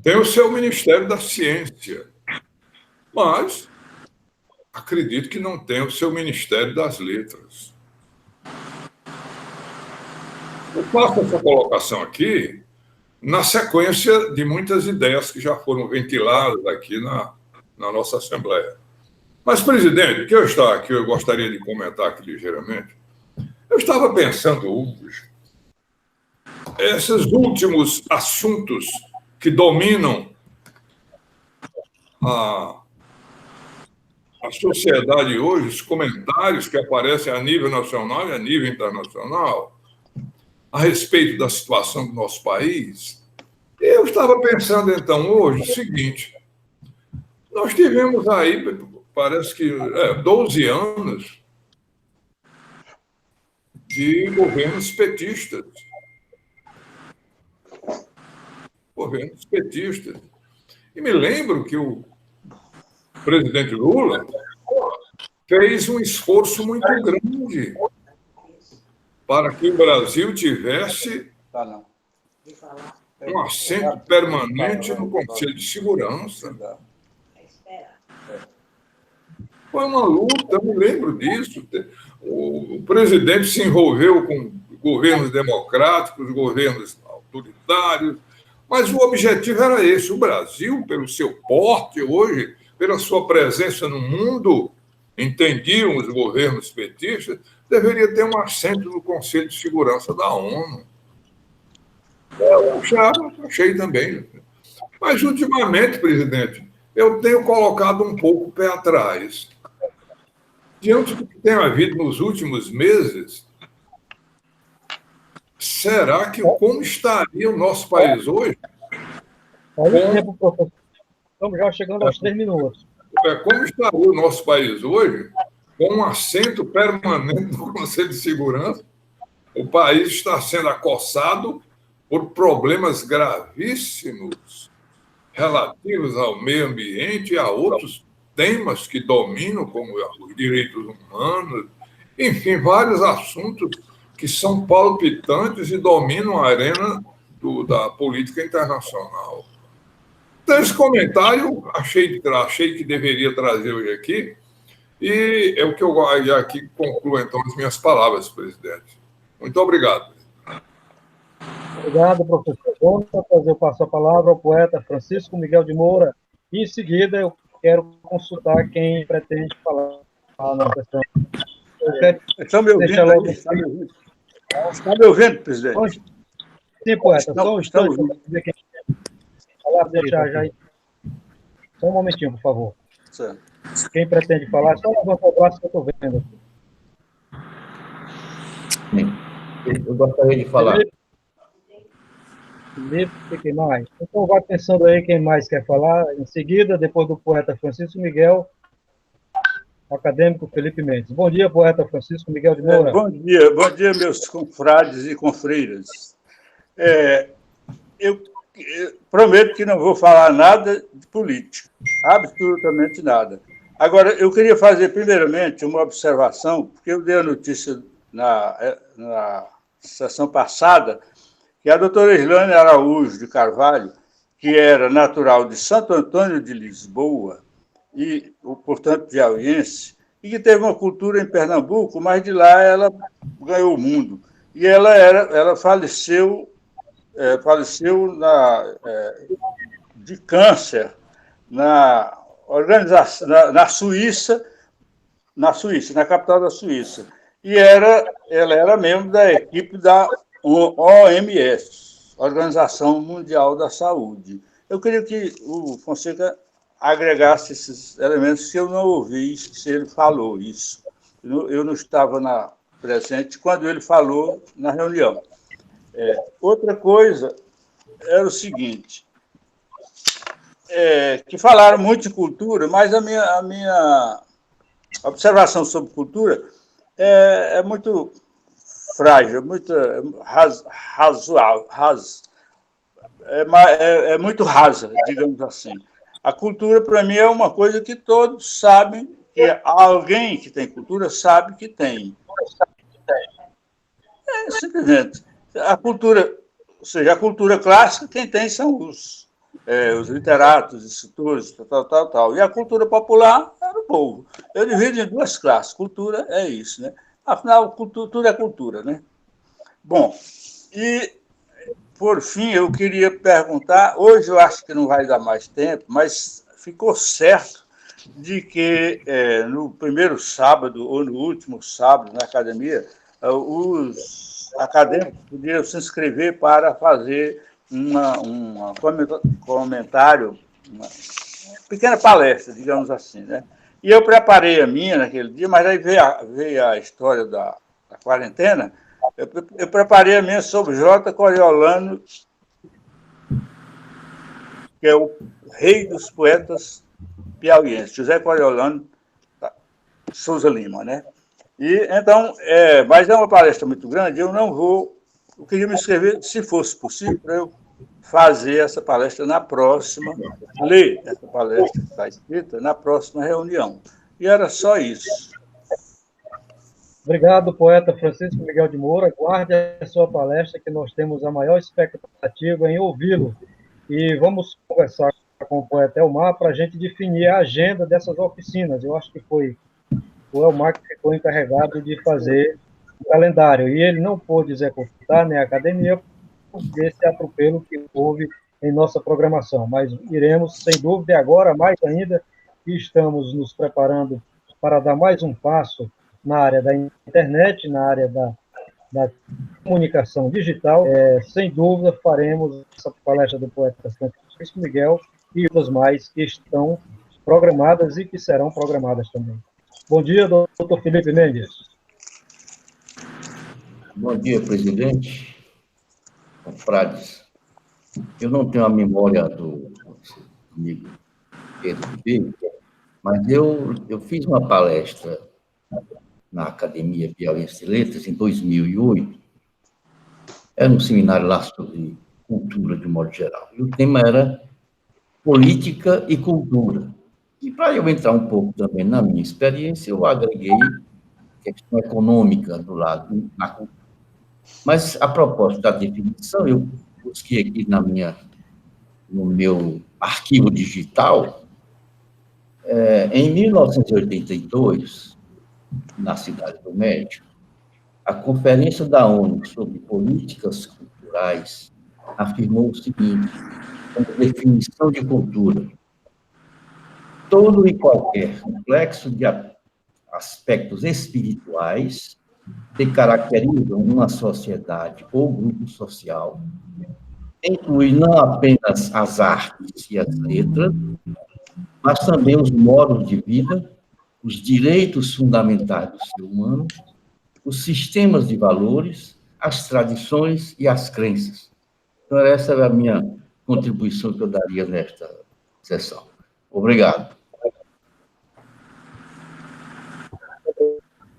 Tem o seu Ministério da Ciência. Mas acredito que não tem o seu Ministério das Letras. Eu faço essa colocação aqui na sequência de muitas ideias que já foram ventiladas aqui na nossa Assembleia. Mas, presidente, o que eu gostaria de comentar aqui ligeiramente, eu estava pensando hoje, esses últimos assuntos que dominam a sociedade hoje, os comentários que aparecem a nível nacional e a nível internacional, a respeito da situação do nosso país, eu estava pensando, então, hoje, o seguinte: nós tivemos aí, parece que 12 anos de governos petistas. Governos petistas. E me lembro que o presidente Lula fez um esforço muito grande para que o Brasil tivesse um assento permanente no Conselho de Segurança. Foi uma luta, eu me lembro disso. O presidente se envolveu com governos democráticos, governos autoritários, mas o objetivo era esse. O Brasil, pelo seu porte hoje, pela sua presença no mundo, entendiam os governos petistas, deveria ter um assento no Conselho de Segurança da ONU. Eu achei também. Mas, ultimamente, presidente, eu tenho colocado um pouco o pé atrás. Diante do que tem havido nos últimos meses, será que como estaria o nosso país hoje? Estamos já chegando aos 3 minutos. Como estaria o nosso país hoje, com um assento permanente no Conselho de Segurança? O país está sendo acossado por problemas gravíssimos relativos ao meio ambiente e a outros temas que dominam, como os direitos humanos, enfim, vários assuntos que são palpitantes e dominam a arena da política internacional. Então, esse comentário achei que deveria trazer hoje aqui, e é o que eu aqui concluo, então, as minhas palavras, presidente. Muito obrigado. Obrigado, professor. Vamos passar a palavra ao poeta Francisco Miguel de Moura, e, em seguida, eu quero consultar quem pretende falar na questão. Estão me ouvindo? Está me ouvindo, presidente? Sim, poeta. Só um instante para dizer quem falar, deixar já. Só um momentinho, por favor. Certo. Quem pretende falar, só levanta o braço que eu estou vendo aqui. Eu gostaria de falar. Quem mais? Então, vai pensando aí quem mais quer falar. Em seguida, depois do poeta Francisco Miguel, acadêmico Felipe Mendes. Bom dia, poeta Francisco Miguel de Moura. Bom dia, meus confrades e confreiras. Eu prometo que não vou falar nada de política, absolutamente nada. Agora, eu queria fazer, primeiramente, uma observação, porque eu dei a notícia na sessão passada que a doutora Islane Araújo de Carvalho, que era natural de Santo Antônio de Lisboa, e, portanto, piauiense, e que teve uma cultura em Pernambuco, mas de lá ela ganhou o mundo. E ela faleceu de câncer na Suíça, na capital da Suíça. E ela era membro da equipe da OMS, Organização Mundial da Saúde. Eu queria que o Fonseca agregasse esses elementos, se eu não ouvi, se ele falou isso. Eu não estava presente quando ele falou na reunião. Outra coisa era o seguinte, que falaram muito de cultura, mas a minha observação sobre cultura é muito frágil, muito é muito rasa, digamos assim. A cultura, para mim, é uma coisa que todos sabem, que alguém que tem cultura sabe que tem. Simplesmente. A cultura, ou seja, a cultura clássica, quem tem são os literatos, escritores, tal. E a cultura popular era o povo. Eu divido em duas classes. Cultura é isso, né? Afinal, tudo é cultura, né? Bom, e, por fim, eu queria perguntar, hoje eu acho que não vai dar mais tempo, mas ficou certo de que no primeiro sábado ou no último sábado na academia, os acadêmicos podiam se inscrever para fazer um comentário, uma pequena palestra, digamos assim, né? E eu preparei a minha naquele dia, mas aí veio a história da quarentena. Eu preparei a minha sobre J. Coriolano, que é o rei dos poetas piauienses, José Coriolano Souza Lima, né? E, então, mas é uma palestra muito grande, eu queria me inscrever, se fosse possível, para eu fazer essa palestra na próxima, ler essa palestra que está escrita na próxima reunião. E era só isso. Obrigado, poeta Francisco Miguel de Moura. Guarde a sua palestra, que nós temos a maior expectativa em ouvi-lo. E vamos conversar com o poeta Elmar para a gente definir a agenda dessas oficinas. Eu acho que foi o Elmar que ficou encarregado de fazer o calendário. E ele não pôde executar, né, a academia, por esse atropelo que houve em nossa programação. Mas iremos, sem dúvida, agora mais ainda, e estamos nos preparando para dar mais um passo na área da internet, na área da comunicação digital. Sem dúvida, faremos essa palestra do poeta Francisco Miguel e outras mais que estão programadas e que serão programadas também. Bom dia, doutor Felipe Mendes. Bom dia, presidente. Confrades. Eu não tenho a memória do amigo Pedro Ribeiro, mas eu fiz uma palestra na Academia Piauiense de Letras, em 2008. Era um seminário lá sobre cultura, de modo geral. E o tema era política e cultura. E para eu entrar um pouco também na minha experiência, eu agreguei questão econômica do lado da cultura. Mas, a propósito da definição, eu busquei aqui no meu arquivo digital, em 1982, na Cidade do México, a Conferência da ONU sobre Políticas Culturais afirmou o seguinte, como definição de cultura: todo e qualquer complexo de aspectos espirituais que caracterizam uma sociedade ou grupo social, inclui não apenas as artes e as letras, mas também os modos de vida, os direitos fundamentais do ser humano, os sistemas de valores, as tradições e as crenças. Então, essa é a minha contribuição que eu daria nesta sessão. Obrigado.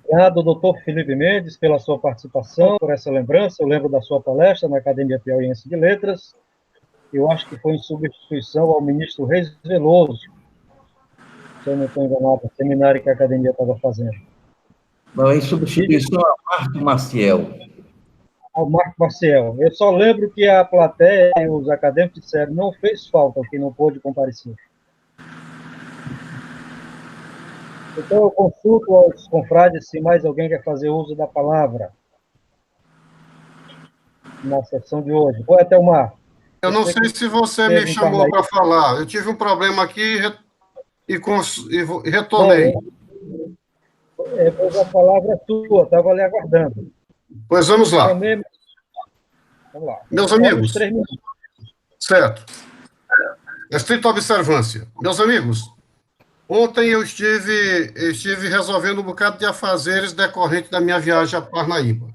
Obrigado, doutor Felipe Mendes, pela sua participação, por essa lembrança. Eu lembro da sua palestra na Academia Piauiense de Letras. Eu acho que foi em substituição ao ministro Reis Veloso, se eu não estou enganado, o seminário que a academia estava fazendo. Não, em substituição a Marco Maciel. Ao Marco Maciel. Eu só lembro que a plateia e os acadêmicos disseram não fez falta, que não pôde comparecer. Então, eu consulto aos confrades se mais alguém quer fazer uso da palavra na sessão de hoje. Vou até o Mar. Eu não sei se você me chamou para falar. Eu tive um problema aqui e retornei. Pois a palavra é tua, estava ali aguardando. Pois vamos lá. Vamos lá. Meus amigos. Certo. Estrita observância. Meus amigos, ontem eu estive resolvendo um bocado de afazeres decorrente da minha viagem a Parnaíba.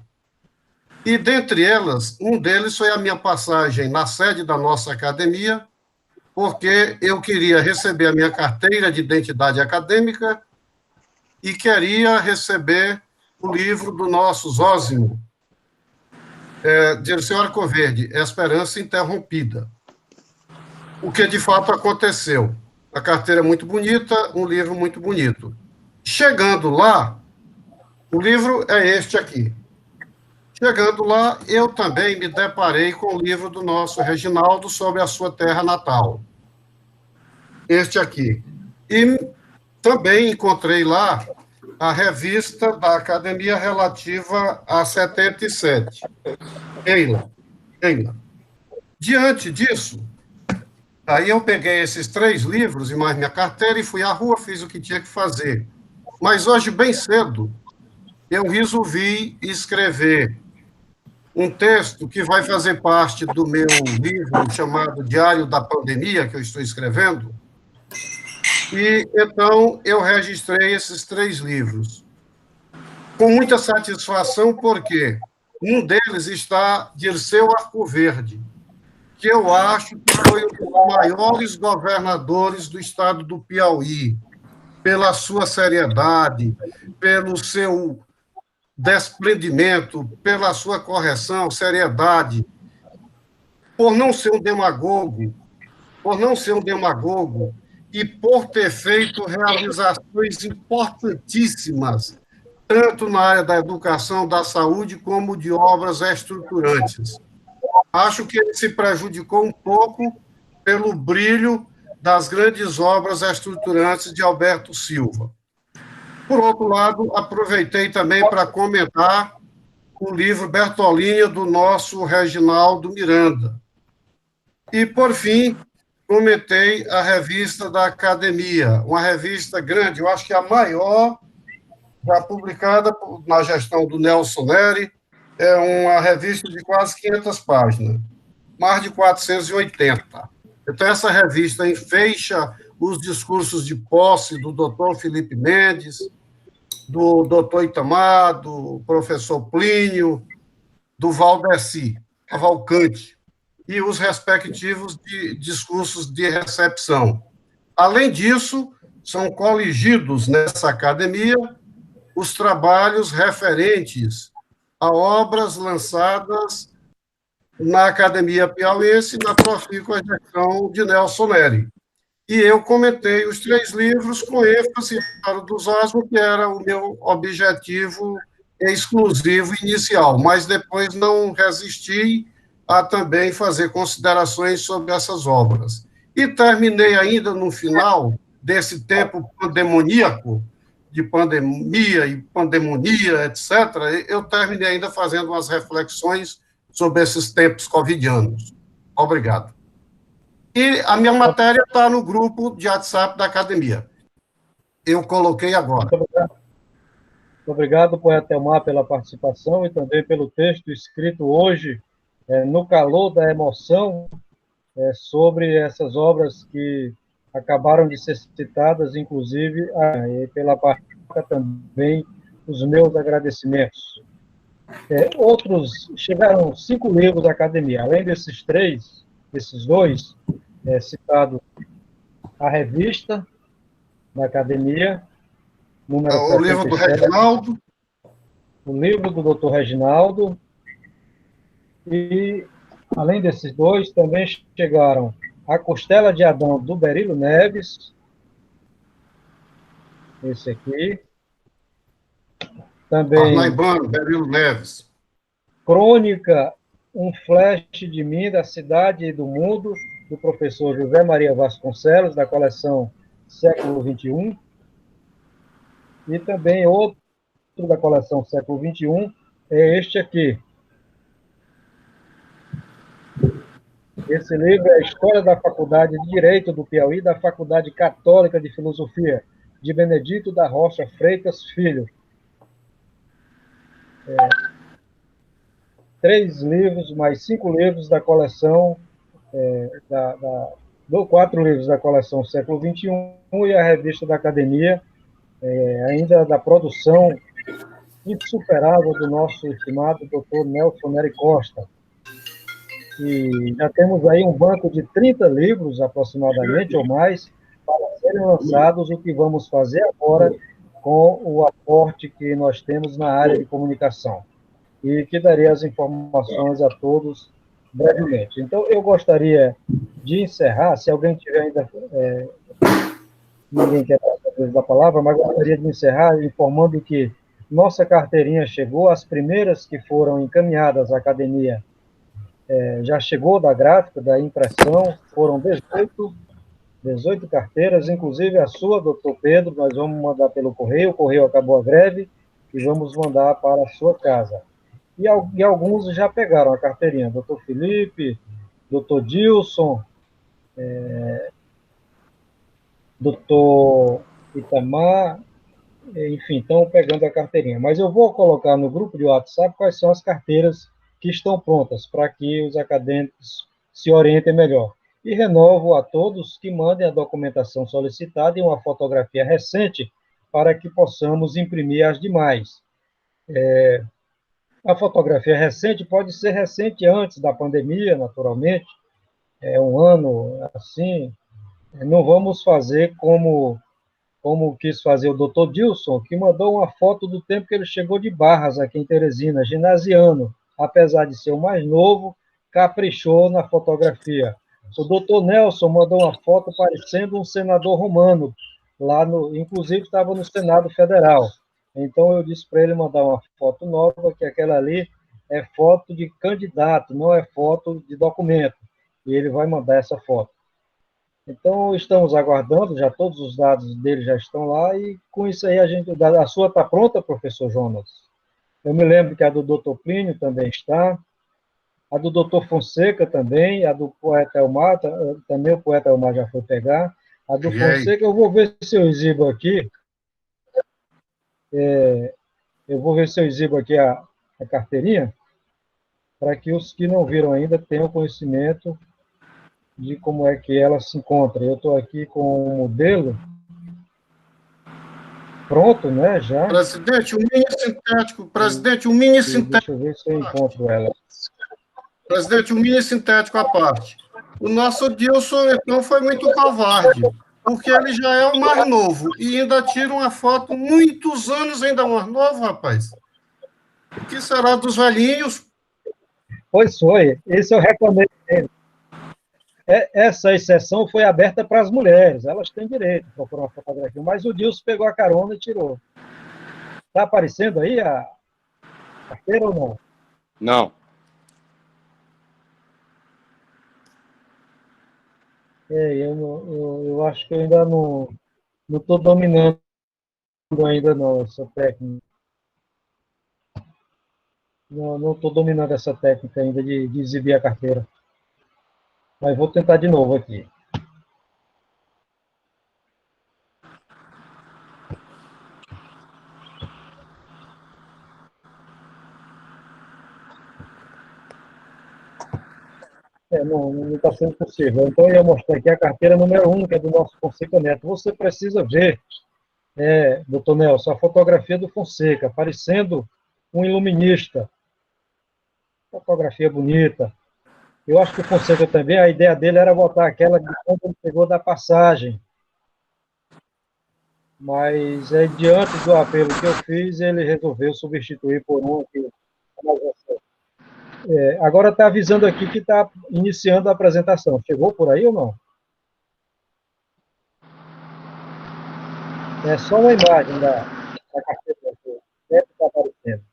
E, dentre elas, um deles foi a minha passagem na sede da nossa academia porque eu queria receber a minha carteira de identidade acadêmica e queria receber o livro do nosso Zósimo, Dirceu Arcoverde, Esperança Interrompida. O que de fato aconteceu. A carteira é muito bonita, um livro muito bonito. Chegando lá, o livro é este aqui. Chegando lá, eu também me deparei com o livro do nosso Reginaldo sobre a sua terra natal. Este aqui. E também encontrei lá a revista da Academia relativa a 77. Keila. Diante disso, aí eu peguei esses 3 livros e mais minha carteira e fui à rua, fiz o que tinha que fazer. Mas hoje, bem cedo, eu resolvi escrever um texto que vai fazer parte do meu livro chamado Diário da Pandemia, que eu estou escrevendo. E, então, eu registrei esses 3 livros. Com muita satisfação, porque um deles está Dirceu Arcoverde, que eu acho que foi um dos maiores governadores do estado do Piauí, pela sua seriedade, pelo seu desprendimento, pela sua correção, seriedade, por não ser um demagogo, e por ter feito realizações importantíssimas, tanto na área da educação, da saúde, como de obras estruturantes. Acho que ele se prejudicou um pouco pelo brilho das grandes obras estruturantes de Alberto Silva. Por outro lado, aproveitei também para comentar o livro Bertolínia, do nosso Reginaldo Miranda. E, por fim, comentei a revista da Academia, uma revista grande, eu acho que a maior, já publicada na gestão do Nelson Neri, é uma revista de quase 500 páginas, mais de 480. Então, essa revista enfeixa os discursos de posse do doutor Felipe Mendes, do doutor Itamar, do professor Plínio, do Valdeci Cavalcante, e os respectivos discursos de recepção. Além disso, são coligidos nessa academia os trabalhos referentes a obras lançadas na Academia Piauiense, na Profil, a gestão de Nelson Neri. E eu comentei os 3 livros com ênfase para o dos Osmo, que era o meu objetivo exclusivo inicial, mas depois não resisti a também fazer considerações sobre essas obras. E terminei ainda no final desse tempo pandemoníaco, de pandemia e pandemonia, etc., eu terminei ainda fazendo umas reflexões sobre esses tempos covidianos. Obrigado. E a minha matéria está no grupo de WhatsApp da Academia. Eu coloquei agora. Muito obrigado, poeta Elmar, pela participação e também pelo texto escrito hoje, no calor da emoção, sobre essas obras que acabaram de ser citadas, inclusive, pela parte também, os meus agradecimentos. Chegaram 5 livros da Academia, além desses 2, citados, a revista da Academia, número 77, o livro do Reginaldo. O livro do doutor Reginaldo, e, além desses 2, também chegaram A Costela de Adão, do Berilo Neves, esse aqui. Também Parnaibano, Berilo Neves. Crônica, um flash de mim, da cidade e do mundo, do professor José Maria Vasconcelos, da coleção Século XXI. E também outro da coleção Século XXI é este aqui. Esse livro é a História da Faculdade de Direito do Piauí, da Faculdade Católica de Filosofia, de Benedito da Rocha Freitas Filho. 3 livros, mais 5 livros da coleção, 4 livros da coleção Século XXI e a revista da Academia, ainda da produção insuperável do nosso estimado doutor Nelson Neri Costa. e já temos aí um banco de 30 livros, aproximadamente, ou mais, para serem lançados, o que vamos fazer agora com o aporte que nós temos na área de comunicação, e que darei as informações a todos brevemente. Então, eu gostaria de encerrar, se alguém tiver ainda... ninguém quer dar a palavra, mas gostaria de encerrar informando que nossa carteirinha chegou, as primeiras que foram encaminhadas à academia já chegou da gráfica, da impressão, foram 18 carteiras, inclusive a sua, doutor Pedro, nós vamos mandar pelo correio, o correio acabou a greve, e vamos mandar para a sua casa. E alguns já pegaram a carteirinha, doutor Felipe, doutor Dilson, doutor Itamar, enfim, estão pegando a carteirinha. Mas eu vou colocar no grupo de WhatsApp quais são as carteiras que estão prontas, para que os acadêmicos se orientem melhor. E renovo a todos que mandem a documentação solicitada e uma fotografia recente, para que possamos imprimir as demais. A fotografia recente pode ser recente antes da pandemia, naturalmente, um ano assim. Não vamos fazer como quis fazer o doutor Dilson, que mandou uma foto do tempo que ele chegou de Barras, aqui em Teresina, ginasiano. Apesar de ser o mais novo, caprichou na fotografia. O doutor Nelson mandou uma foto parecendo um senador romano, inclusive estava no Senado Federal. Então eu disse para ele mandar uma foto nova, que aquela ali é foto de candidato, não é foto de documento. E ele vai mandar essa foto. Então, estamos aguardando, já todos os dados dele já estão lá, e com isso aí a sua está pronta, professor Jonas? Eu me lembro que a do doutor Plínio também está, a do doutor Fonseca também, a do poeta Elmar, também o poeta Elmar já foi pegar, a do Fonseca, eu vou ver se eu exibo aqui, a carteirinha, para que os que não viram ainda tenham conhecimento de como é que ela se encontra. Eu estou aqui com o modelo pronto, né, já. Presidente, o mini sintético. Deixa eu ver se eu encontro ela. Presidente, o mini sintético à parte. O nosso Dilson, então, foi muito covarde, porque ele já é o mais novo, e ainda tira uma foto muitos anos ainda mais novo, rapaz. O que será dos velhinhos? Pois foi, esse eu reclamei dele. Essa exceção foi aberta para as mulheres, elas têm direito de procurar uma fotografia, mas o Dilson pegou a carona e tirou. Está aparecendo aí a carteira ou não? Não. Eu acho que eu ainda não estou dominando ainda não essa técnica. Não estou dominando essa técnica ainda de exibir a carteira. Mas vou tentar de novo aqui. Não está sendo possível. Então, eu ia mostrar aqui a carteira número 1, que é do nosso Fonseca Neto. Você precisa ver, doutor Nelson, a fotografia do Fonseca, parecendo um iluminista. Fotografia bonita. Eu acho que o Fonseca também, a ideia dele era botar aquela de quando ele pegou da passagem. Mas, diante do apelo que eu fiz, ele resolveu substituir por um que... agora está avisando aqui que está iniciando a apresentação. Chegou por aí ou não? É só uma imagem da carteira que está aparecendo.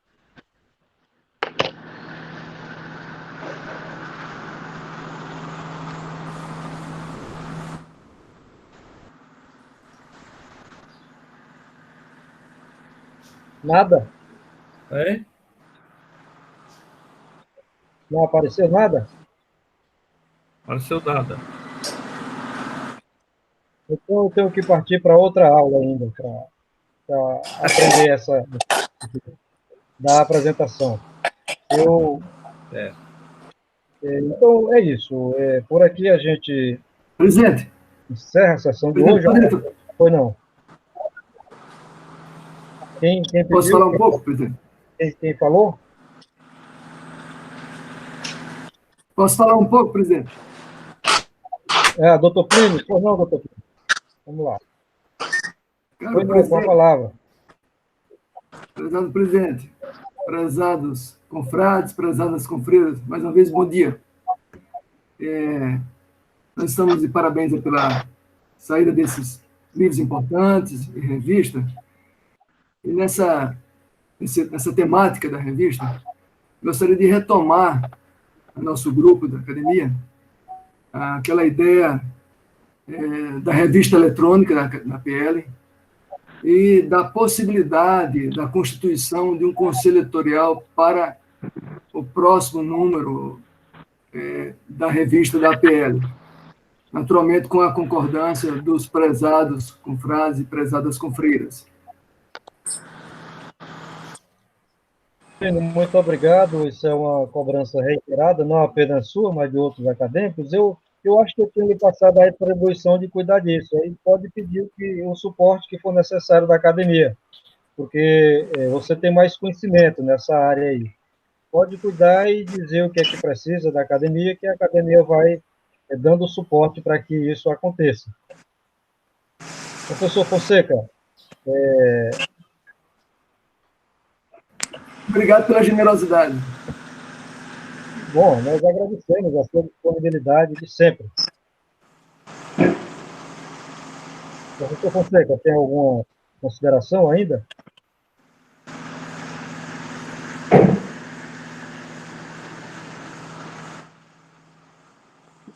Nada? Não apareceu nada? Apareceu nada. Então eu tenho que partir para outra aula ainda, para aprender essa da apresentação. Então é isso. Por aqui a gente Presidente, encerra a sessão de hoje. Foi não? Quem pediu? Posso falar um pouco, presidente? Quem falou? Posso falar um pouco, presidente? Doutor Plínio, por não, doutor Plínio. Vamos lá. Caro Com a palavra. Prezado presidente, prezados confrades, prezadas confreiras, mais uma vez, bom dia. Nós estamos de parabéns pela saída desses livros importantes e revista. E nessa temática da revista, gostaria de retomar no nosso grupo da academia aquela ideia da revista eletrônica da PL e da possibilidade da constituição de um conselho editorial para o próximo número da revista da PL. Naturalmente, com a concordância dos prezados confrades e prezadas confreiras. Muito obrigado. Isso é uma cobrança reiterada, não apenas sua, mas de outros acadêmicos. Eu acho que eu tenho lhe passado a atribuição de cuidar disso. Aí pode pedir o suporte que for necessário da academia, porque você tem mais conhecimento nessa área aí. Pode cuidar e dizer o que é que precisa da academia, que a academia vai dando suporte para que isso aconteça. Professor Fonseca, Obrigado pela generosidade. Bom, nós agradecemos a sua disponibilidade de sempre. Professor Fonseca, tem alguma consideração ainda?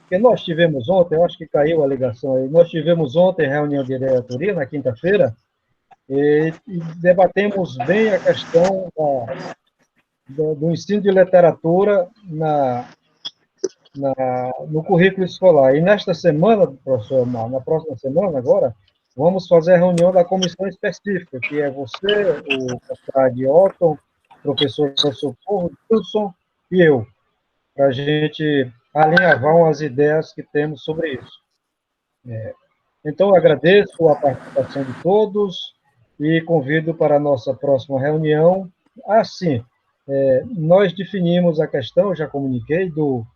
Porque nós tivemos ontem, eu acho que caiu a ligação aí, nós tivemos ontem reunião de diretoria, na quinta-feira, e debatemos bem a questão do ensino de literatura no currículo escolar. E nesta semana, professor Omar, na próxima semana agora, vamos fazer a reunião da comissão específica, que é você, o Confrade Otton, o professor Socorro, Wilson e eu, para a gente alinhavar umas ideias que temos sobre isso. Então, eu agradeço a participação de todos e convido para a nossa próxima reunião. Assim, nós definimos a questão, já comuniquei, do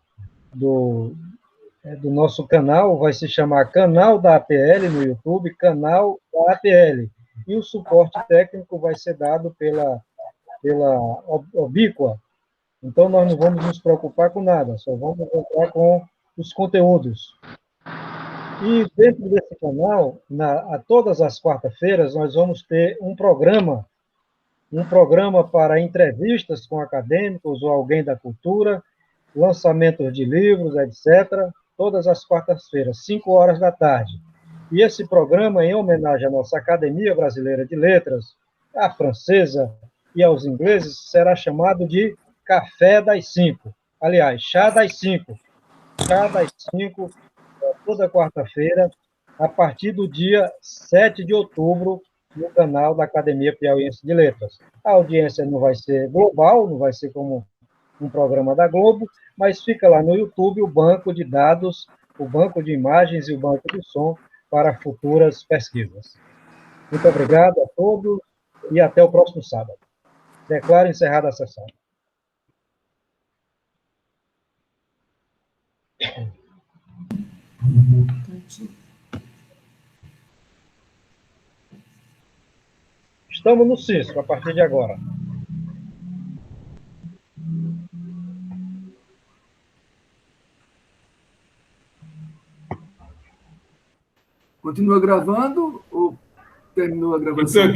nosso canal, vai se chamar Canal da APL no YouTube, Canal da APL. E o suporte técnico vai ser dado pela Obíqua. Então, nós não vamos nos preocupar com nada, só vamos entrar com os conteúdos. E dentro desse canal, a todas as quartas-feiras, nós vamos ter um programa para entrevistas com acadêmicos ou alguém da cultura, lançamentos de livros, etc., todas as quartas-feiras, 5 horas da tarde. E esse programa, em homenagem à nossa Academia Brasileira de Letras, à francesa e aos ingleses, será chamado de Café das 5. Aliás, Chá das 5. Chá das 5, toda quarta-feira, a partir do dia 7 de outubro, no canal da Academia Piauiense de Letras. A audiência não vai ser global, não vai ser como um programa da Globo, mas fica lá no YouTube o banco de dados, o banco de imagens e o banco de som para futuras pesquisas. Muito obrigado a todos e até o próximo sábado. Declaro encerrada a sessão. Estamos no CISCO a partir de agora. Continua gravando ou terminou a gravação?